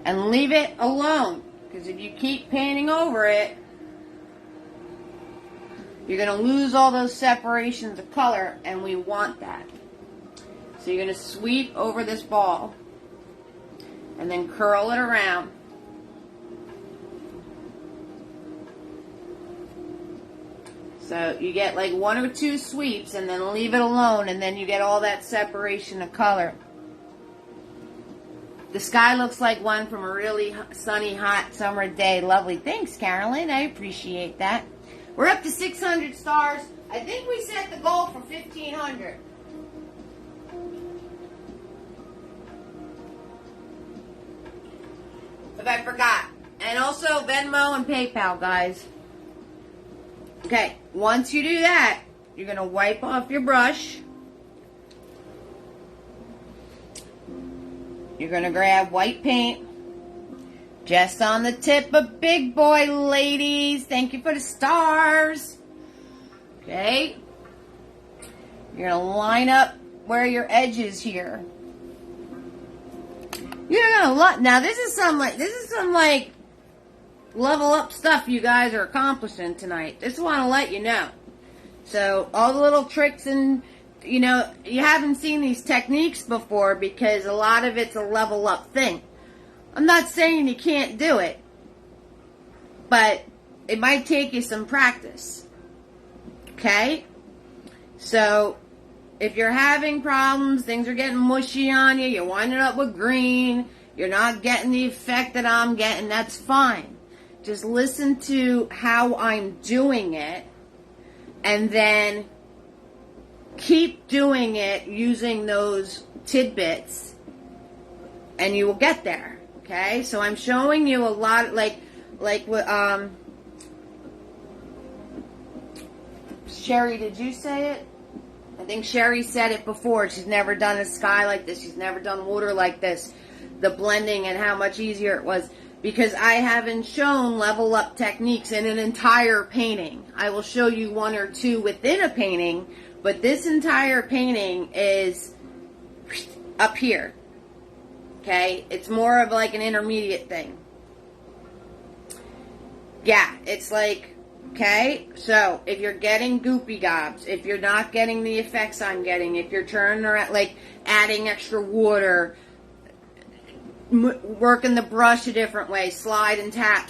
And leave it alone, because if you keep painting over it, you're going to lose all those separations of color, and we want that. So you're going to sweep over this ball and then curl it around. So you get like 1 or 2 sweeps and then leave it alone, and then you get all that separation of color. The sky looks like one from a really sunny, hot summer day. Lovely. Thanks, Carolyn. I appreciate that. We're up to 600 stars. I think we set the goal for 1,500. If I forgot. And also Venmo and PayPal, guys. Okay, once you do that, you're going to wipe off your brush. You're going to grab white paint. Just on the tip of big boy, ladies. Thank you for the stars. Okay. You're going to line up where your edge is here. You're gonna love. Now this is some like level up stuff you guys are accomplishing tonight. Just want to let you know. So all the little tricks, and you know, you haven't seen these techniques before because a lot of it's a level up thing. I'm not saying you can't do it, but it might take you some practice. Okay? So if you're having problems, things are getting mushy on you, you're winding up with green, you're not getting the effect that I'm getting, that's fine. Just listen to how I'm doing it, and then keep doing it using those tidbits, and you will get there. Okay? So I'm showing you a lot, like what, Sherry, did you say it? I think Sherry said it before. She's never done a sky like this. She's never done water like this. The blending and how much easier it was. Because I haven't shown level up techniques in an entire painting. I will show you one or two within a painting. But this entire painting is up here. Okay? It's more of like an intermediate thing. Yeah, it's like... Okay, so if you're getting goopy gobs, if you're not getting the effects I'm getting, if you're turning around, like adding extra water, working the brush a different way, slide and tap,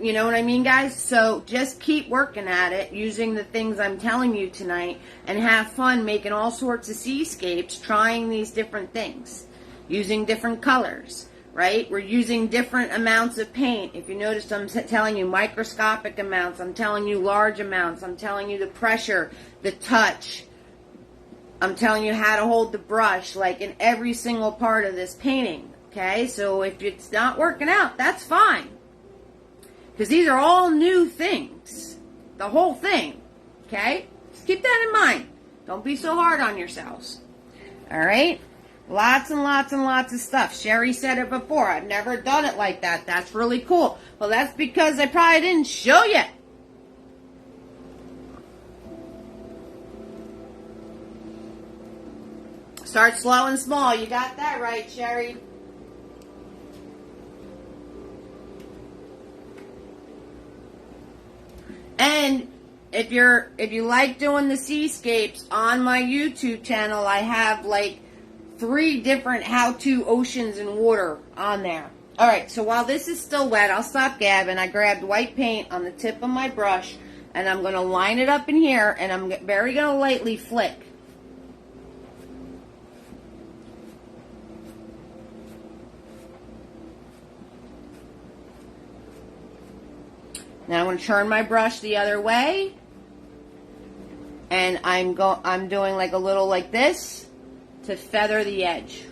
you know what I mean, guys? So just keep working at it using the things I'm telling you tonight and have fun making all sorts of seascapes, trying these different things, using different colors. Right? We're using different amounts of paint. If you notice, I'm telling you microscopic amounts. I'm telling you large amounts. I'm telling you the pressure, the touch. I'm telling you how to hold the brush, like in every single part of this painting. Okay? So if it's not working out, that's fine. Because these are all new things. The whole thing. Okay? Just keep that in mind. Don't be so hard on yourselves. Alright? Lots and lots and lots of stuff. Sherry said it before. I've never done it like that. That's really cool. Well, that's because I probably didn't show you. Start slow and small. You got that right, Sherry. And if you like doing the seascapes on my YouTube channel, I have like 3 different how-to oceans and water on there. Alright, so while this is still wet, I'll stop gabbing. I grabbed white paint on the tip of my brush, and I'm going to line it up in here, and I'm very going to lightly flick. Now I'm going to turn my brush the other way, and I'm doing like a little like this, to feather the edge.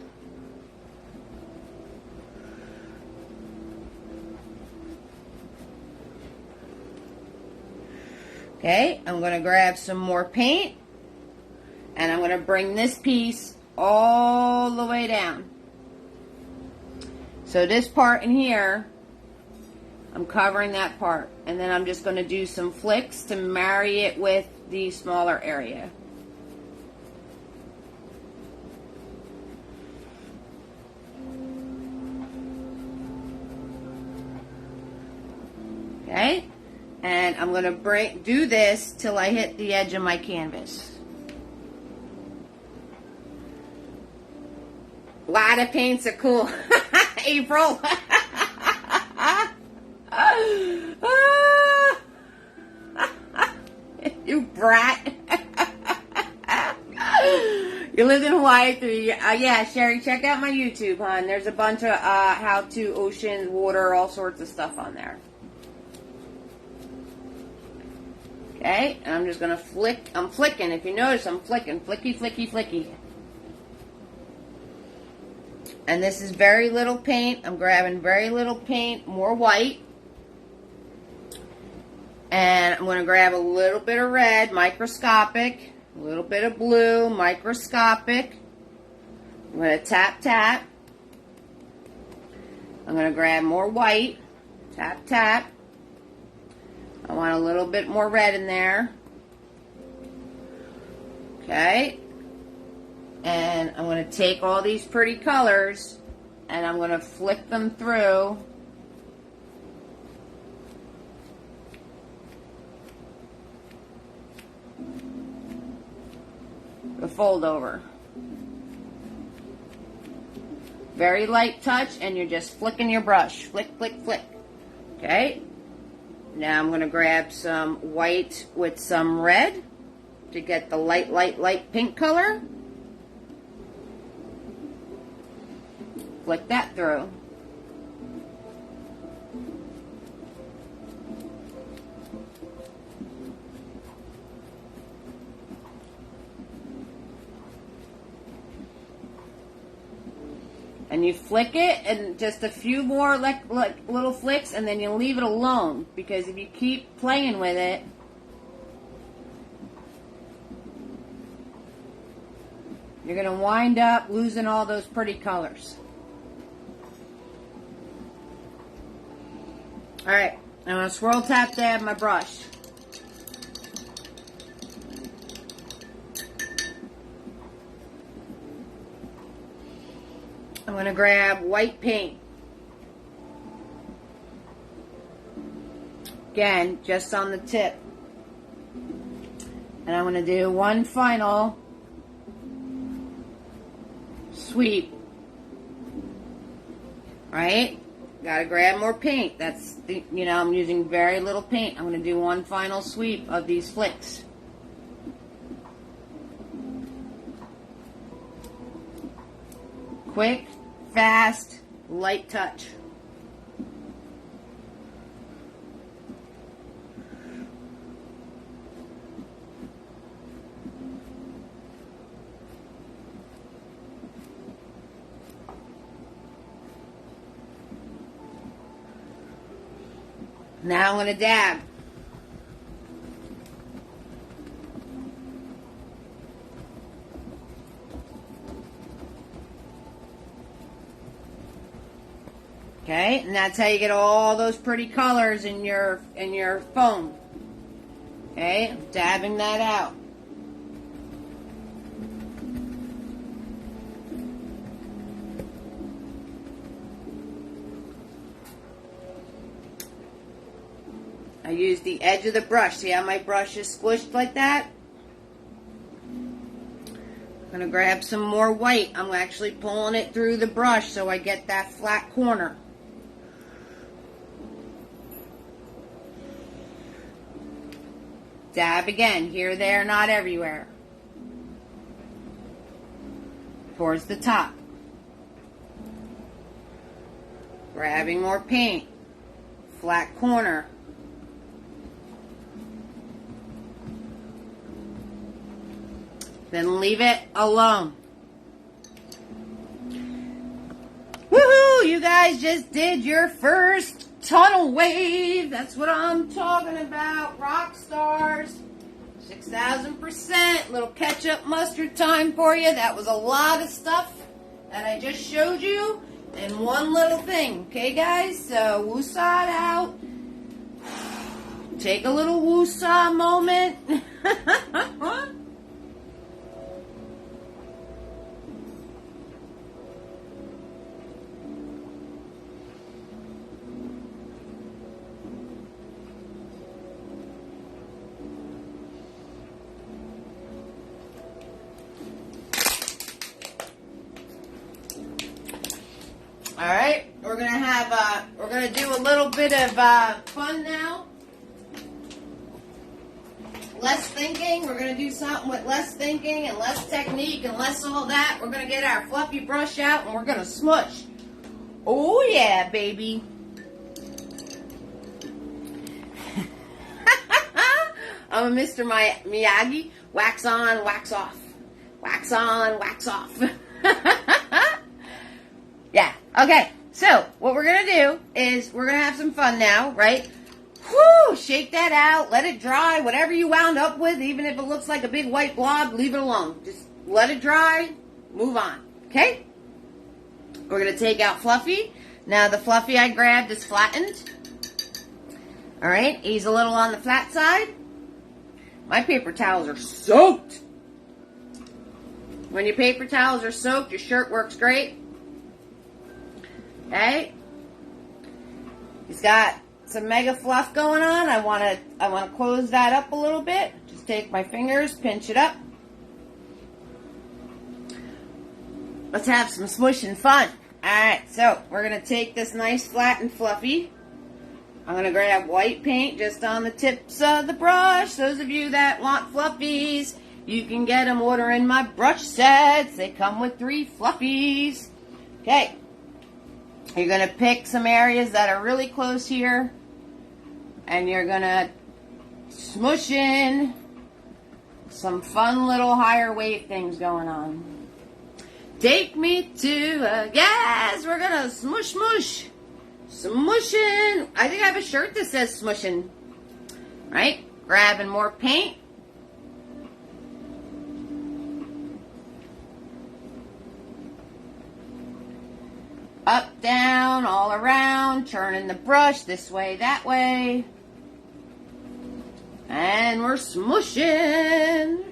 Okay, I'm going to grab some more paint, and I'm going to bring this piece all the way down. So this part in here, I'm covering that part, and then I'm just going to do some flicks to marry it with the smaller area. Okay, and I'm going to do this till I hit the edge of my canvas. A lot of paints are cool. April. You brat. You live in Hawaii. Yeah, Sherry, check out my YouTube, hon. There's a bunch of how-to oceans, water, all sorts of stuff on there. Okay, and I'm just going to flick. I'm flicking. If you notice, I'm flicking. Flicky, flicky, flicky. And this is very little paint. I'm grabbing very little paint, more white. And I'm going to grab a little bit of red, microscopic. A little bit of blue, microscopic. I'm going to tap, tap. I'm going to grab more white. Tap, tap. I want a little bit more red in there. Okay. And I'm going to take all these pretty colors and I'm going to flick them through the fold over. Very light touch, and you're just flicking your brush. Flick, flick, flick. Okay? Now I'm going to grab some white with some red to get the light, light, light pink color. Flick that through. And you flick it, and just a few more like little flicks, and then you leave it alone. Because if you keep playing with it, you're going to wind up losing all those pretty colors. Alright, I'm going to swirl tap dab my brush. I'm going to grab white paint. Again, just on the tip. And I'm going to do one final sweep. Right? Gotta grab more paint. That's, you know, I'm using very little paint. I'm going to do one final sweep of these flicks. Quick, fast, light touch. Now I'm going to dab. Okay, and that's how you get all those pretty colors in your foam. Okay, I'm dabbing that out. I use the edge of the brush. See how my brush is squished like that? I'm going to grab some more white. I'm actually pulling it through the brush so I get that flat corner. Dab again. Here, there, not everywhere. Towards the top. Grabbing more paint. Flat corner. Then leave it alone. Woohoo! You guys just did your first tunnel wave. That's what I'm talking about. Rock stars. 6,000%. Little ketchup mustard time for you. That was a lot of stuff that I just showed you in one little thing. Okay, guys? So, woosah it out. Take a little woosah moment. Alright, we're gonna do a little bit of fun now. Less thinking. We're gonna do something with less thinking and less technique and less all that. We're gonna get our fluffy brush out and we're gonna smush. Oh yeah, baby. I'm a Mr. Miyagi. Wax on, wax off. Wax on, wax off. Yeah. Okay. So, what we're going to do is we're going to have some fun now, right? Whoo! Shake that out. Let it dry. Whatever you wound up with, even if it looks like a big white blob, leave it alone. Just let it dry. Move on. Okay? We're going to take out Fluffy. Now, the Fluffy I grabbed is flattened. Alright? He's a little on the flat side. My paper towels are soaked. When your paper towels are soaked, your shirt works great. Okay? He's got some mega fluff going on. I want to close that up a little bit. Just take my fingers, pinch it up. Let's have some smushing fun. Alright, so we're going to take this nice flat and fluffy. I'm going to grab white paint just on the tips of the brush. Those of you that want fluffies, you can get them ordering my brush sets. They come with 3 fluffies. Okay. You're going to pick some areas that are really close here. And you're going to smush in some fun little higher wave things going on. Take me to yes, we're going to smush, smush. Smushing. I think I have a shirt that says smushing. Right? Grabbing more paint. Up, down, all around, turning the brush this way, that way. And we're smushing.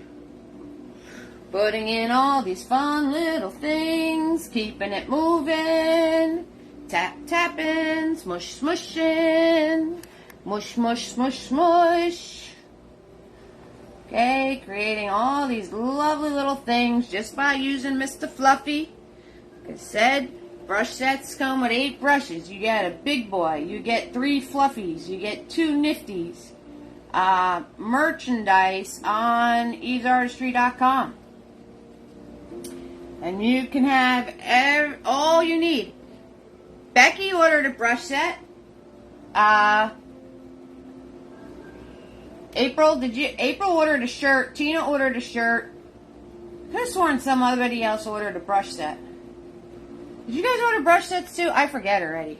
Putting in all these fun little things, keeping it moving. Tap, tapping, smush, smushing. Mush, mush, smush, smush. Okay, creating all these lovely little things just by using Mr. Fluffy. Like I said, brush sets come with 8 brushes. You get a big boy. You get 3 fluffies. You get 2 nifties. Merchandise on easeartistry.com. And you can have all you need. Becky ordered a brush set. April ordered a shirt. Tina ordered a shirt. Could have sworn somebody else ordered a brush set. Did you guys order brush sets too? I forget already.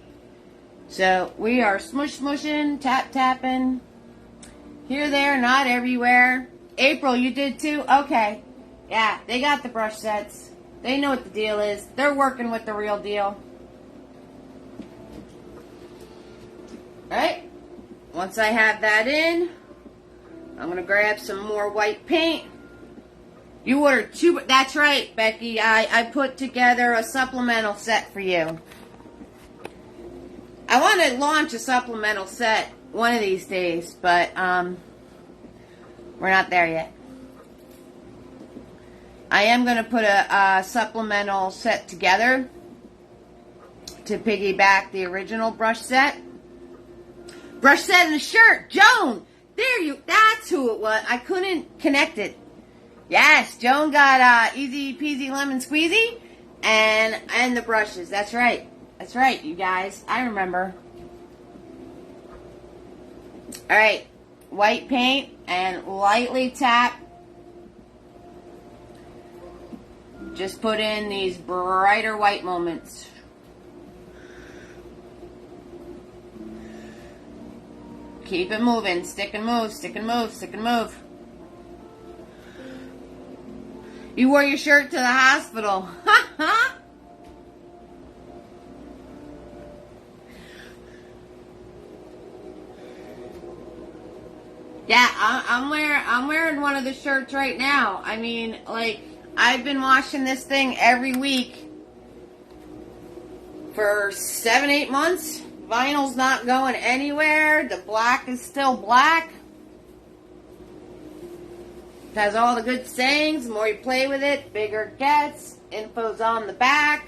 So we are smush smushing, tap tapping. Here, there, not everywhere. April, you did too? Okay. Yeah, they got the brush sets. They know what the deal is. They're working with the real deal. Alright. Once I have that in, I'm going to grab some more white paint. You ordered 2. That's right, Becky. I put together a supplemental set for you. I want to launch a supplemental set one of these days, but we're not there yet. I am going to put a supplemental set together to piggyback the original brush set. Brush set and a shirt. Joan! That's who it was. I couldn't connect it. Yes, Joan got easy peasy lemon squeezy and the brushes. That's right. That's right, you guys. I remember. Alright. White paint and lightly tap. Just put in these brighter white moments. Keep it moving. Stick and move, stick and move, stick and move. You wore your shirt to the hospital. Ha ha! Yeah, I'm wearing one of the shirts right now. I mean, like, I've been washing this thing every week for 7-8 months. Vinyl's not going anywhere. The black is still black. It has all the good sayings. The more you play with it, bigger it gets. Info's on the back.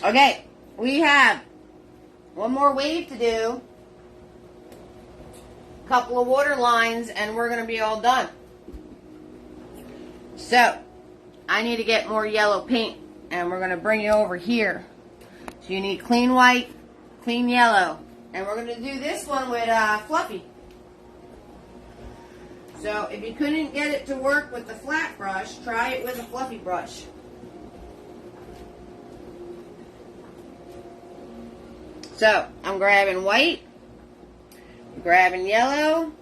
Okay, we have one more wave to do. A couple of water lines and we're going to be all done. So, I need to get more yellow paint and we're going to bring you over here. So you need clean white, clean yellow. And we're going to do this one with Fluffy. So, if you couldn't get it to work with the flat brush, try it with a Fluffy brush. So, I'm grabbing white, grabbing yellow,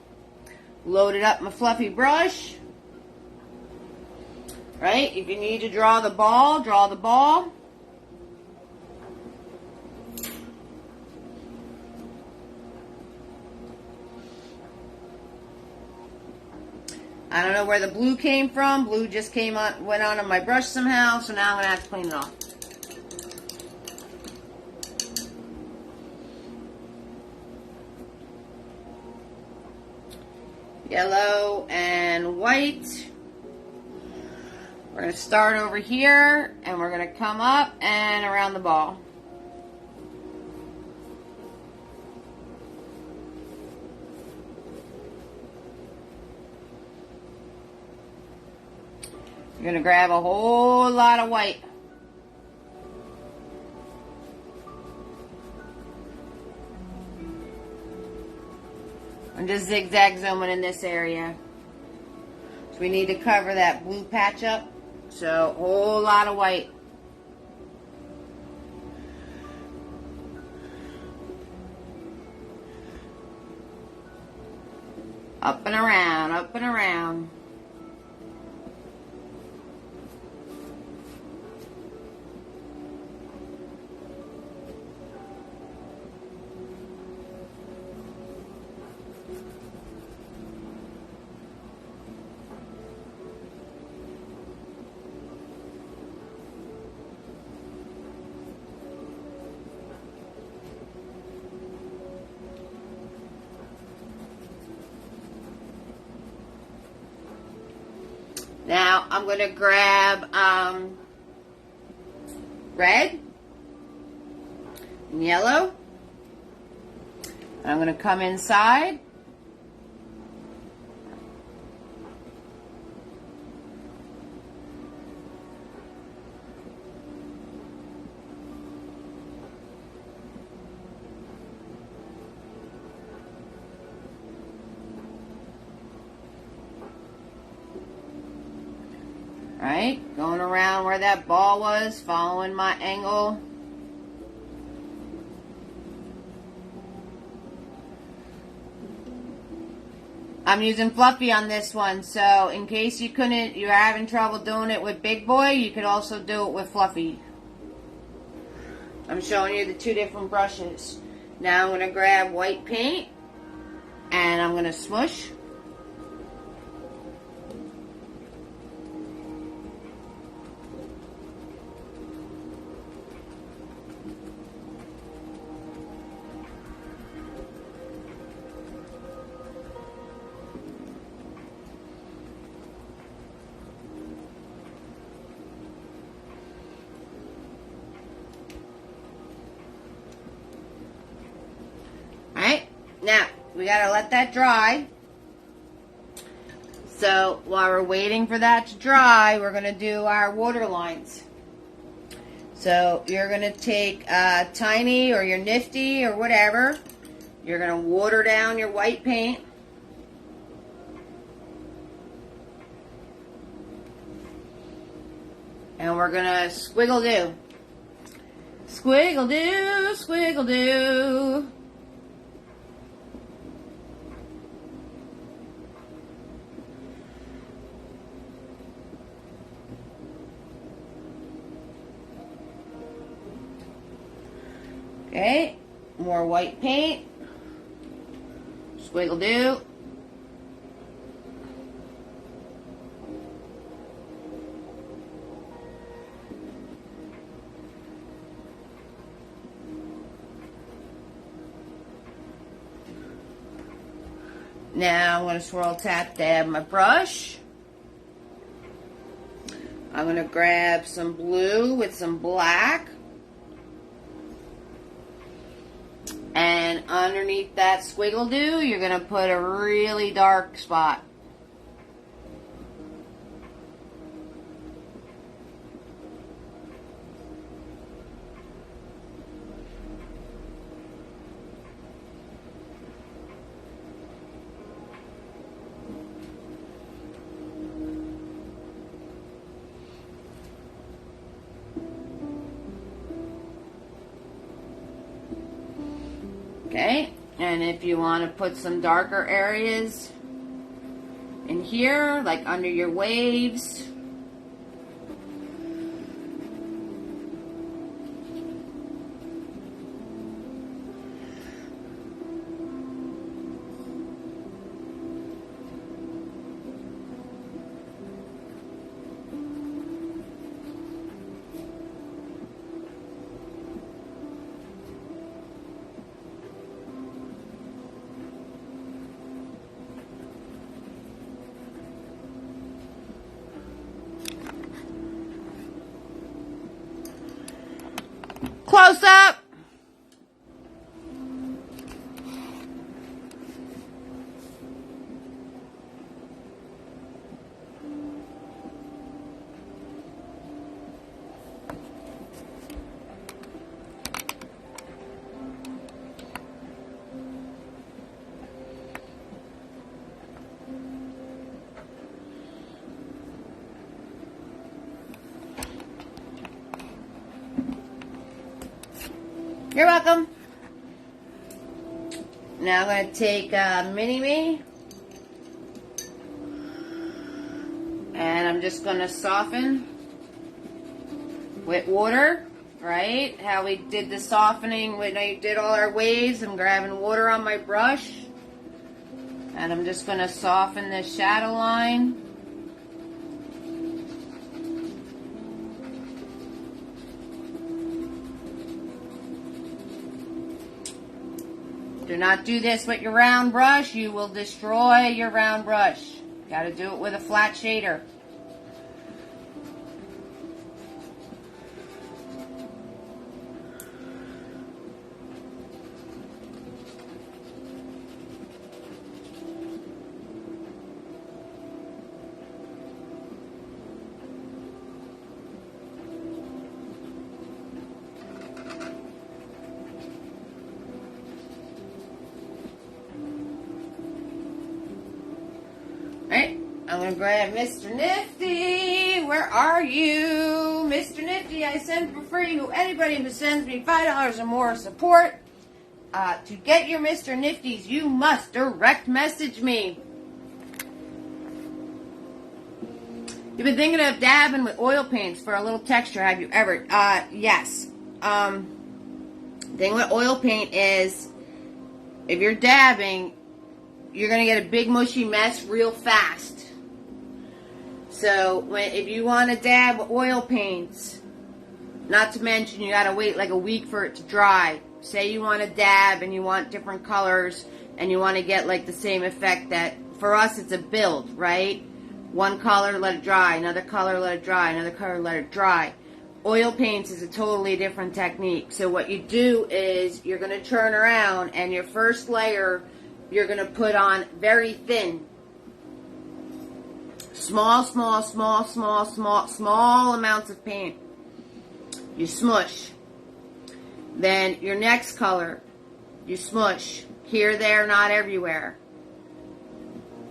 loaded up my Fluffy brush. Right? If you need to draw the ball, draw the ball. I don't know where the blue came from. Blue just went on my brush somehow, so now I'm going to have to clean it off. Yellow and white. We're going to start over here, and we're going to come up and around the ball. You're going to grab a whole lot of white. I'm just zigzag zooming in this area. So we need to cover that blue patch up. So, a whole lot of white. Up and around, up and around. Now, I'm going to grab red and yellow. And I'm going to come inside. Right, going around where that ball was, following my angle. I'm using Fluffy on this one, so in case you're having trouble doing it with Big Boy, you could also do it with Fluffy. I'm showing you the two different brushes. Now I'm going to grab white paint, and I'm going to smush. Now, we gotta let that dry. So, while we're waiting for that to dry, we're gonna do our water lines. So, you're gonna take Tiny or your Nifty or whatever. You're gonna water down your white paint. And we're gonna squiggle do. Squiggle do, squiggle do. Okay, more white paint. Squiggle do. Now I'm going to swirl tap dab my brush. I'm going to grab some blue with some black. And underneath that squiggle do, you're going to put a really dark spot. Okay, and if you want to put some darker areas in here, like under your waves. close up. You're welcome. Now I'm going to take Mini-Me. And I'm just going to soften with water, right? How we did the softening when I did all our waves. I'm grabbing water on my brush. And I'm just going to soften the shadow line. Do not do this with your round brush. You will destroy your round brush. Got to do it with a flat shader. Alright, I'm going to grab Mr. Nifty. Where are you? Mr. Nifty, I send for free. Anybody who sends me $5 or more support. To get your Mr. Nifties, you must direct message me. You've been thinking of dabbing with oil paints for a little texture. Have you ever? Yes. The thing with oil paint is, if you're dabbing, you're going to get a big mushy mess real fast. So if you want to dab with oil paints, not to mention you got to wait like a week for it to dry. Say you want to dab and you want different colors and you want to get like the same effect that, for us it's a build, right? One color, let it dry. Another color, let it dry. Another color, let it dry. Oil paints is a totally different technique. So what you do is you're going to turn around and your first layer you're going to put on very thin. Small amounts of paint. You smush. Then your next color, you smush. Here, there, not everywhere.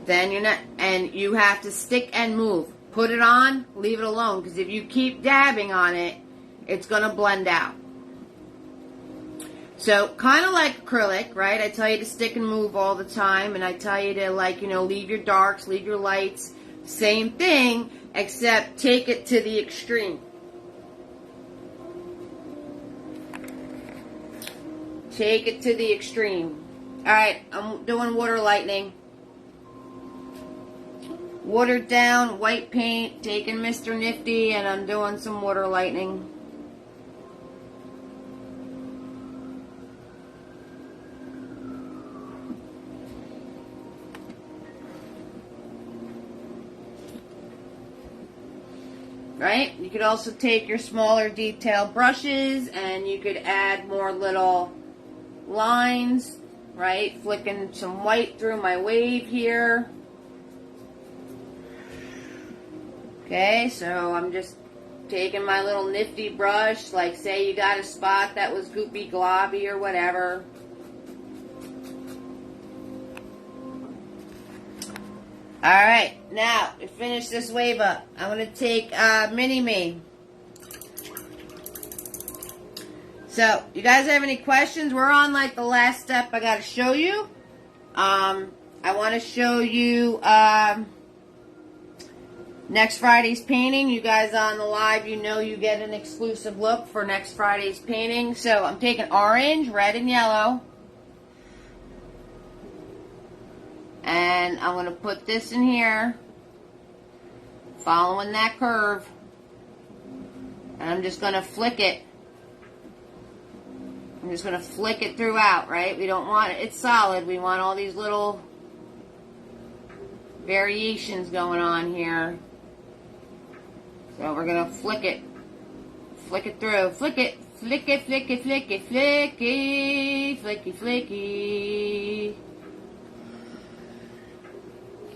Then and you have to stick and move. Put it on, leave it alone. Because if you keep dabbing on it, it's going to blend out. So, kind of like acrylic, right? I tell you to stick and move all the time, and I tell you to, like, leave your darks, leave your lights. Same thing, except take it to the extreme. Take it to the extreme. Alright, I'm doing water lightning. Watered down, white paint, taking Mr. Nifty, and I'm doing some water lightning. Right? You could also take your smaller detail brushes and you could add more little lines, right? Flicking some white through my wave here. Okay, so I'm just taking my little nifty brush, like say you got a spot that was goopy globby or whatever. Alright, now to finish this wave up, I'm going to take Mini-Me. So, you guys have any questions? We're on like the last step I got to show you. I want to show you next Friday's painting. You guys on the live, you know you get an exclusive look for next Friday's painting. So, I'm taking orange, red, and yellow. And I'm going to put this in here, following that curve. And I'm just going to flick it. I'm just going to flick it throughout, right? We don't want it solid. We want all these little variations going on here. So we're going to flick it. Flick it through. Flick it. Flicky, flicky, flicky, flicky, flicky, flicky.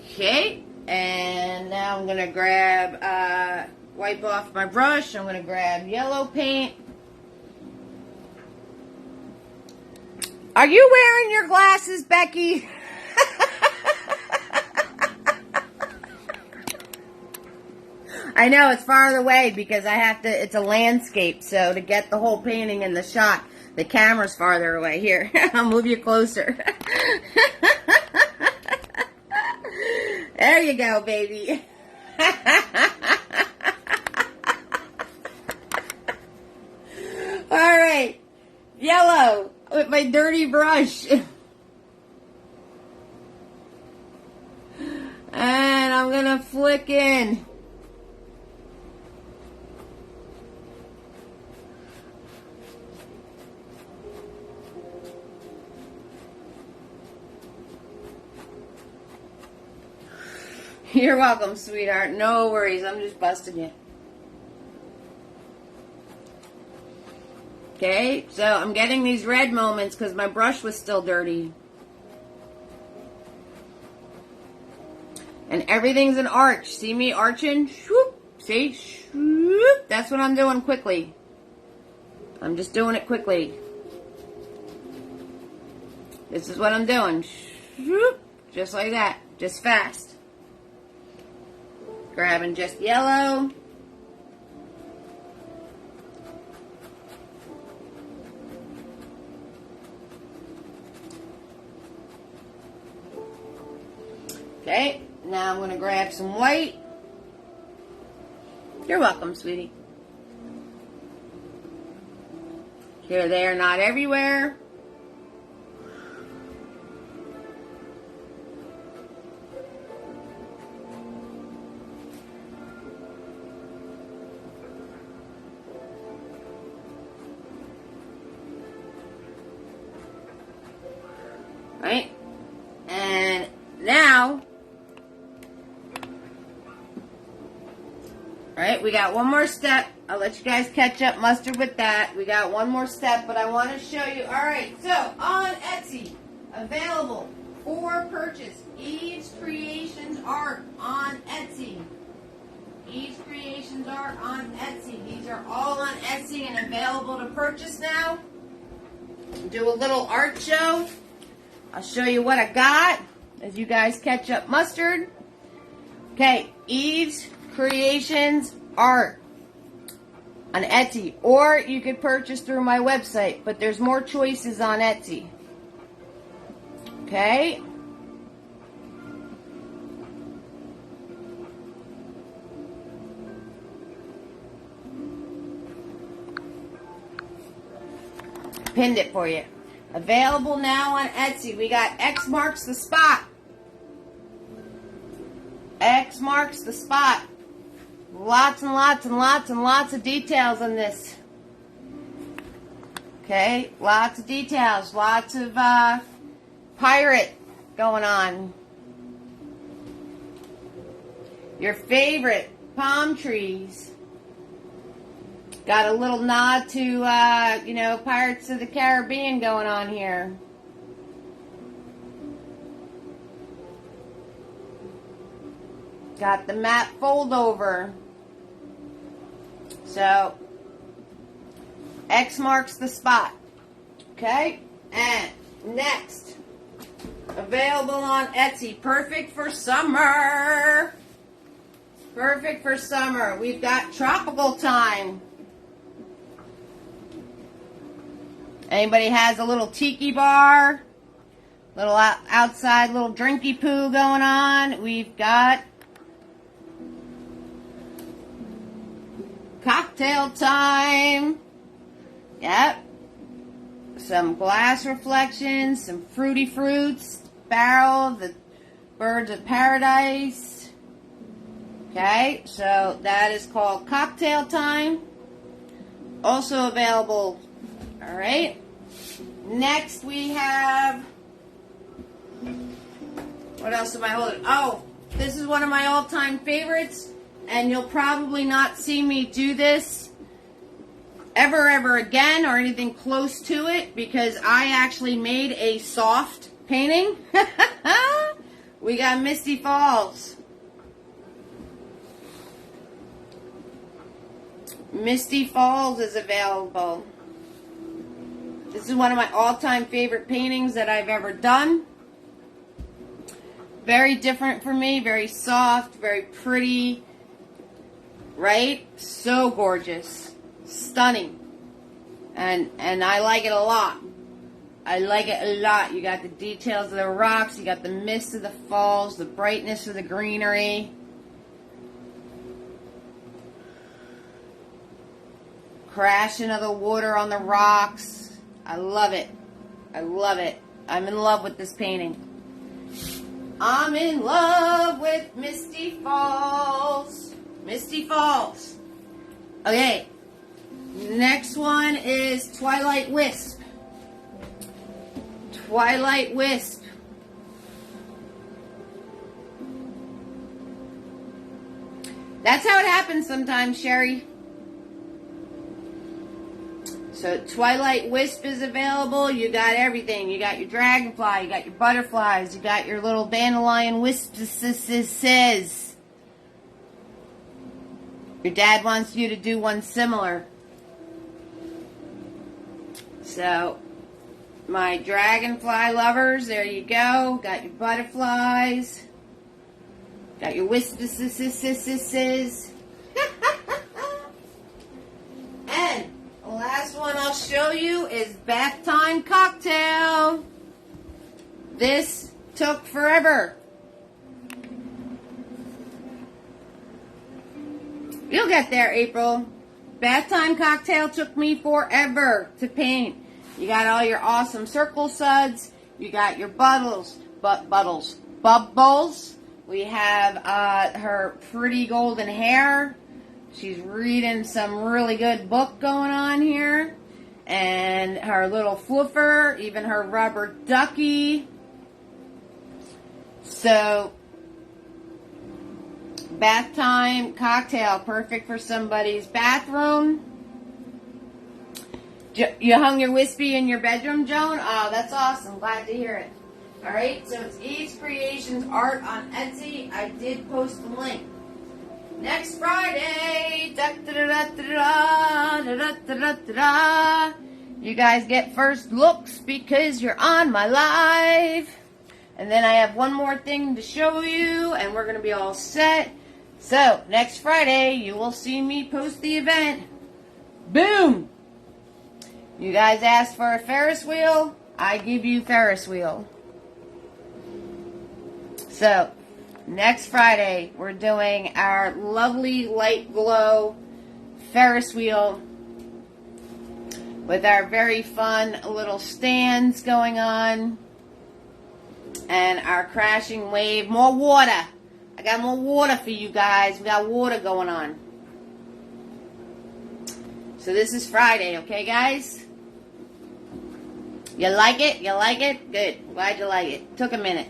Okay, and now I'm gonna grab, wipe off my brush. I'm gonna grab yellow paint. Are you wearing your glasses, Becky? I know it's farther away because I have to, it's a landscape, so to get the whole painting in the shot, the camera's farther away. Here, I'll move you closer. There you go, baby. All right, yellow with my dirty brush. And I'm gonna flick in. You're welcome, sweetheart. No worries. I'm just busting you. Okay, so I'm getting these red moments because my brush was still dirty. And everything's an arch. See me arching? Swoop. See? Swoop. That's what I'm doing quickly. I'm just doing it quickly. This is what I'm doing. Swoop. Just like that. Just fast. Grabbing just yellow. Okay, now I'm going to grab some white. You're welcome, sweetie. Here, they are not everywhere. Right? And now, right, we got one more step. I'll let you guys catch up mustard with that. We got one more step, but I want to show you. All right, so on Etsy, available for purchase, Eve's Creations Art on Etsy. Eve's Creations Art on Etsy. These are all on Etsy and available to purchase now. Do a little art show. I'll show you what I got as you guys catch up mustard. Okay, Eve's Creations Art on Etsy, or you could purchase through my website, but there's more choices on Etsy. Okay. Pinned it for you. Available now on Etsy. We got X marks the spot. X marks the spot. Lots and lots and lots and lots of details on this. Okay, lots of details. Lots of pirate going on. Your favorite palm trees. Got a little nod to, you know, Pirates of the Caribbean going on here. Got the map fold over. So, X marks the spot. Okay? And next, available on Etsy. Perfect for summer. Perfect for summer. We've got Tropical Time. Anybody has a little tiki bar, little outside little drinky poo going on? We've got Cocktail Time. Yep. Some glass reflections, some fruity fruits, barrel, the birds of paradise. Okay, so that is called Cocktail Time. Also available. All right. Next we have, what else am I holding? Oh, this is one of my all-time favorites, and you'll probably not see me do this ever again or anything close to it, because I actually made a soft painting. We got Misty Falls. Misty Falls is available. This is one of my all-time favorite paintings that I've ever done. Very different for me, very soft, very pretty, right? So gorgeous, stunning, and I like it a lot. I like it a lot. You got the details of the rocks, you got the mist of the falls, the brightness of the greenery. Crashing of the water on the rocks. I love it. I love it. I'm in love with this painting. I'm in love with Misty Falls. Misty Falls. Okay. Next one is Twilight Wisp. Twilight Wisp. That's how it happens sometimes, Sherry. So Twilight Wisp is available. You got everything. You got your dragonfly. You got your butterflies. You got your little dandelion wisps. Your dad wants you to do one similar. So, my dragonfly lovers, there you go. Got your butterflies. Got your wisps. And the last one I'll show you is Bath Time Cocktail. This took forever. You'll get there, April. Bath Time Cocktail took me forever to paint. You got all your awesome circle suds. You got your bubbles. We have her pretty golden hair. She's reading some really good book going on here. And her little fluffer, even her rubber ducky. So, Bath Time Cocktail, perfect for somebody's bathroom. You hung your wispy in your bedroom, Joan? Oh, that's awesome. Glad to hear it. Alright, so it's Eve's Creations Art on Etsy. I did post the link. Next Friday, you guys get first looks because you're on my live. And then I have one more thing to show you, and we're going to be all set. So, next Friday, you will see me post the event. Boom! You guys asked for a Ferris wheel, I give you Ferris wheel. So, next Friday, we're doing our lovely light glow Ferris wheel with our very fun little stands going on and our crashing wave. More water. I got more water for you guys. We got water going on. So this is Friday, okay, guys? You like it? You like it? Good. Glad you like it. Took a minute.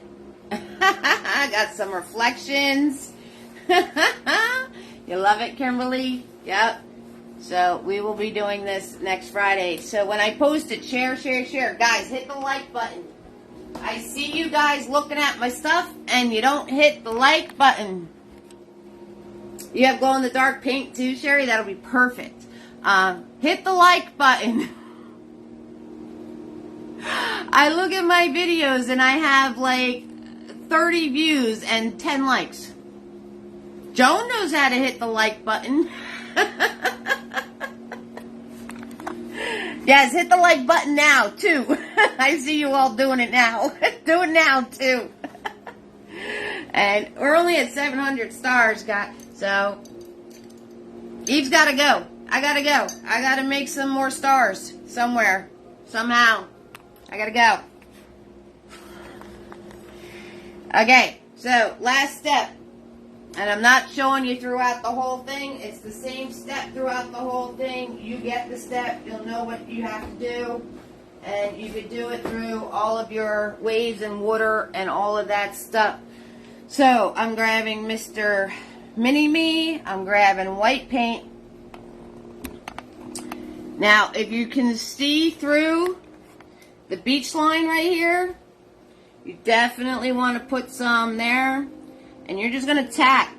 I got some reflections. You love it, Kimberly? Yep. So we will be doing this next Friday. So when I post it, share. Guys, hit the like button. I see you guys looking at my stuff and you don't hit the like button. You have glow-in-the-dark paint too, Sherry? That'll be perfect. Hit the like button. I look at my videos and I have like 30 views and 10 likes. Joan knows how to hit the like button. Yes, hit the like button now, too. I see you all doing it now. Do it now, too. And we're only at 700 stars, guys. So, Eve's got to go. I got to go. I got to make some more stars somewhere, somehow. I got to go. Okay, so last step. And I'm not showing you throughout the whole thing. It's the same step throughout the whole thing. You get the step. You'll know what you have to do. And you could do it through all of your waves and water and all of that stuff. So, I'm grabbing Mr. Mini-Me. I'm grabbing white paint. Now, if you can see through the beach line right here, you definitely want to put some there. And you're just going to tap.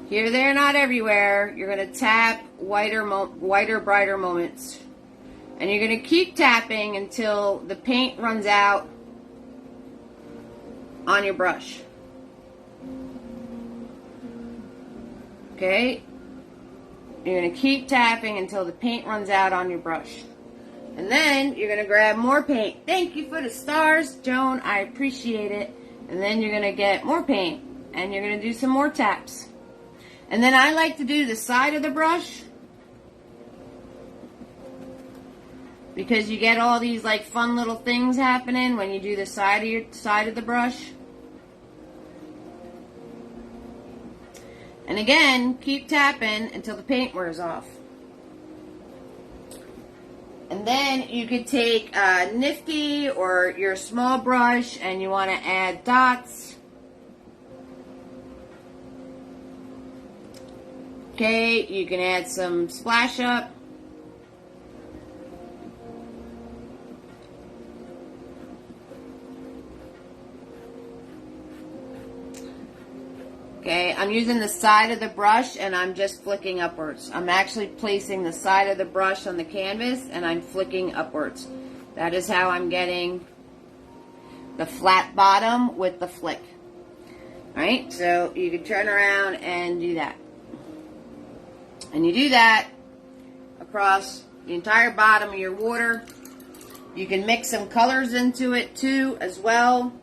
Here, there, not everywhere. You're going to tap whiter, brighter moments. And you're going to keep tapping until the paint runs out on your brush. Okay? You're going to keep tapping until the paint runs out on your brush. And then you're going to grab more paint. Thank you for the stars, Joan. I appreciate it. And then you're going to get more paint. And you're going to do some more taps. And then I like to do the side of the brush, because you get all these like fun little things happening when you do the side of the brush. And again, keep tapping until the paint wears off. And then you could take a Nifty or your small brush and you want to add dots. Okay, you can add some splash up. Okay, I'm using the side of the brush and I'm just flicking upwards. I'm actually placing the side of the brush on the canvas and I'm flicking upwards. That is how I'm getting the flat bottom with the flick. Alright, so you can turn around and do that. And you do that across the entire bottom of your water. You can mix some colors into it too as well.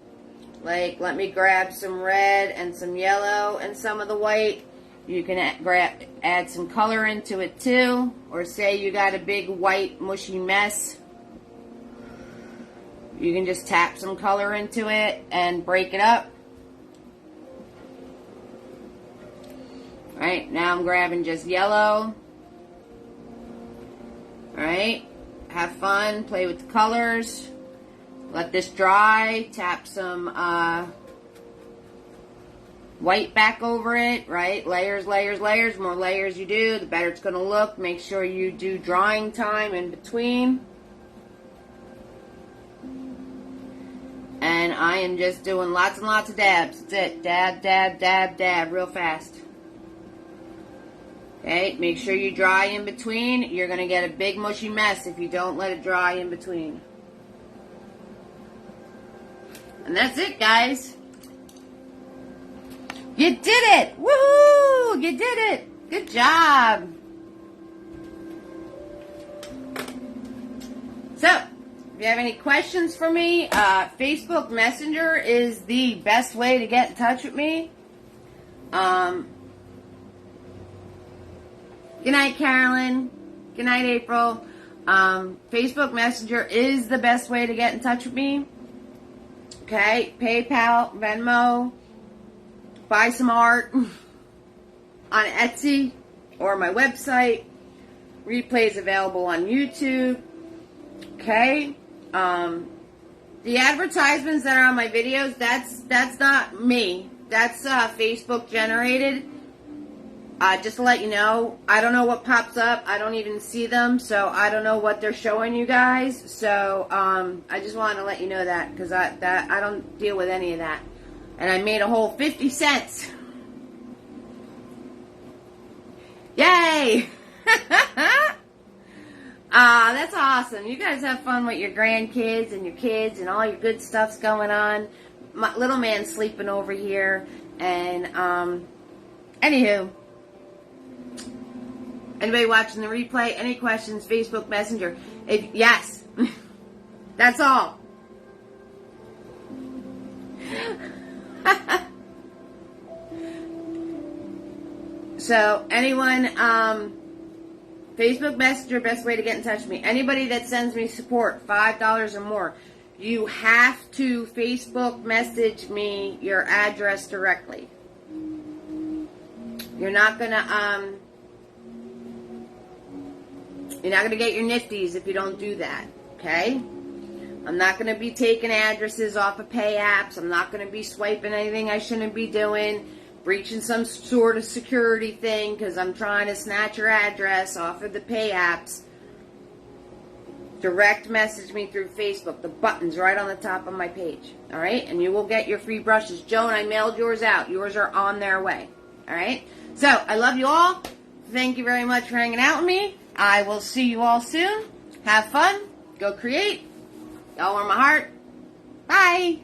Like, let me grab some red and some yellow and some of the white. You can add some color into it too. Or say you got a big white mushy mess. You can just tap some color into it and break it up. Alright, now I'm grabbing just yellow. Alright, have fun, play with the colors. Let this dry, tap some white back over it, right? Layers, layers, layers. The more layers you do, the better it's going to look. Make sure you do drying time in between. And I am just doing lots and lots of dabs. That's it. Dab, dab, dab, dab, real fast. Okay, make sure you dry in between. You're going to get a big mushy mess if you don't let it dry in between. And that's it, guys. You did it! Woohoo! You did it! Good job! So, if you have any questions for me, Facebook Messenger is the best way to get in touch with me. Good night, Carolyn. Good night, April. Facebook Messenger is the best way to get in touch with me. Okay, PayPal, Venmo, buy some art on Etsy or my website. Replays available on YouTube. Okay, the advertisements that are on my videos, that's not me. That's Facebook generated. Just to let you know, I don't know what pops up. I don't even see them, so I don't know what they're showing you guys. So I just wanted to let you know that, because I don't deal with any of that. And I made a whole 50 cents. Yay! That's awesome. You guys have fun with your grandkids and your kids and all your good stuff's going on. My little man's sleeping over here. And, anywho. Anybody watching the replay? Any questions? Facebook Messenger. Yes. That's all. So, anyone, Facebook Messenger, best way to get in touch with me. Anybody that sends me support, $5 or more, you have to Facebook message me your address directly. You're not gonna, you're not going to get your nifties if you don't do that, okay? I'm not going to be taking addresses off of pay apps. I'm not going to be swiping anything I shouldn't be doing. breaching some sort of security thing because I'm trying to snatch your address off of the pay apps, direct message me through Facebook. The button's right on the top of my page. All right? And you will get your free brushes. Joan, I mailed yours out. Yours are on their way. All right? So, I love you all. Thank you very much for hanging out with me. I will see you all soon. Have fun. Go create. Y'all warm my heart. Bye.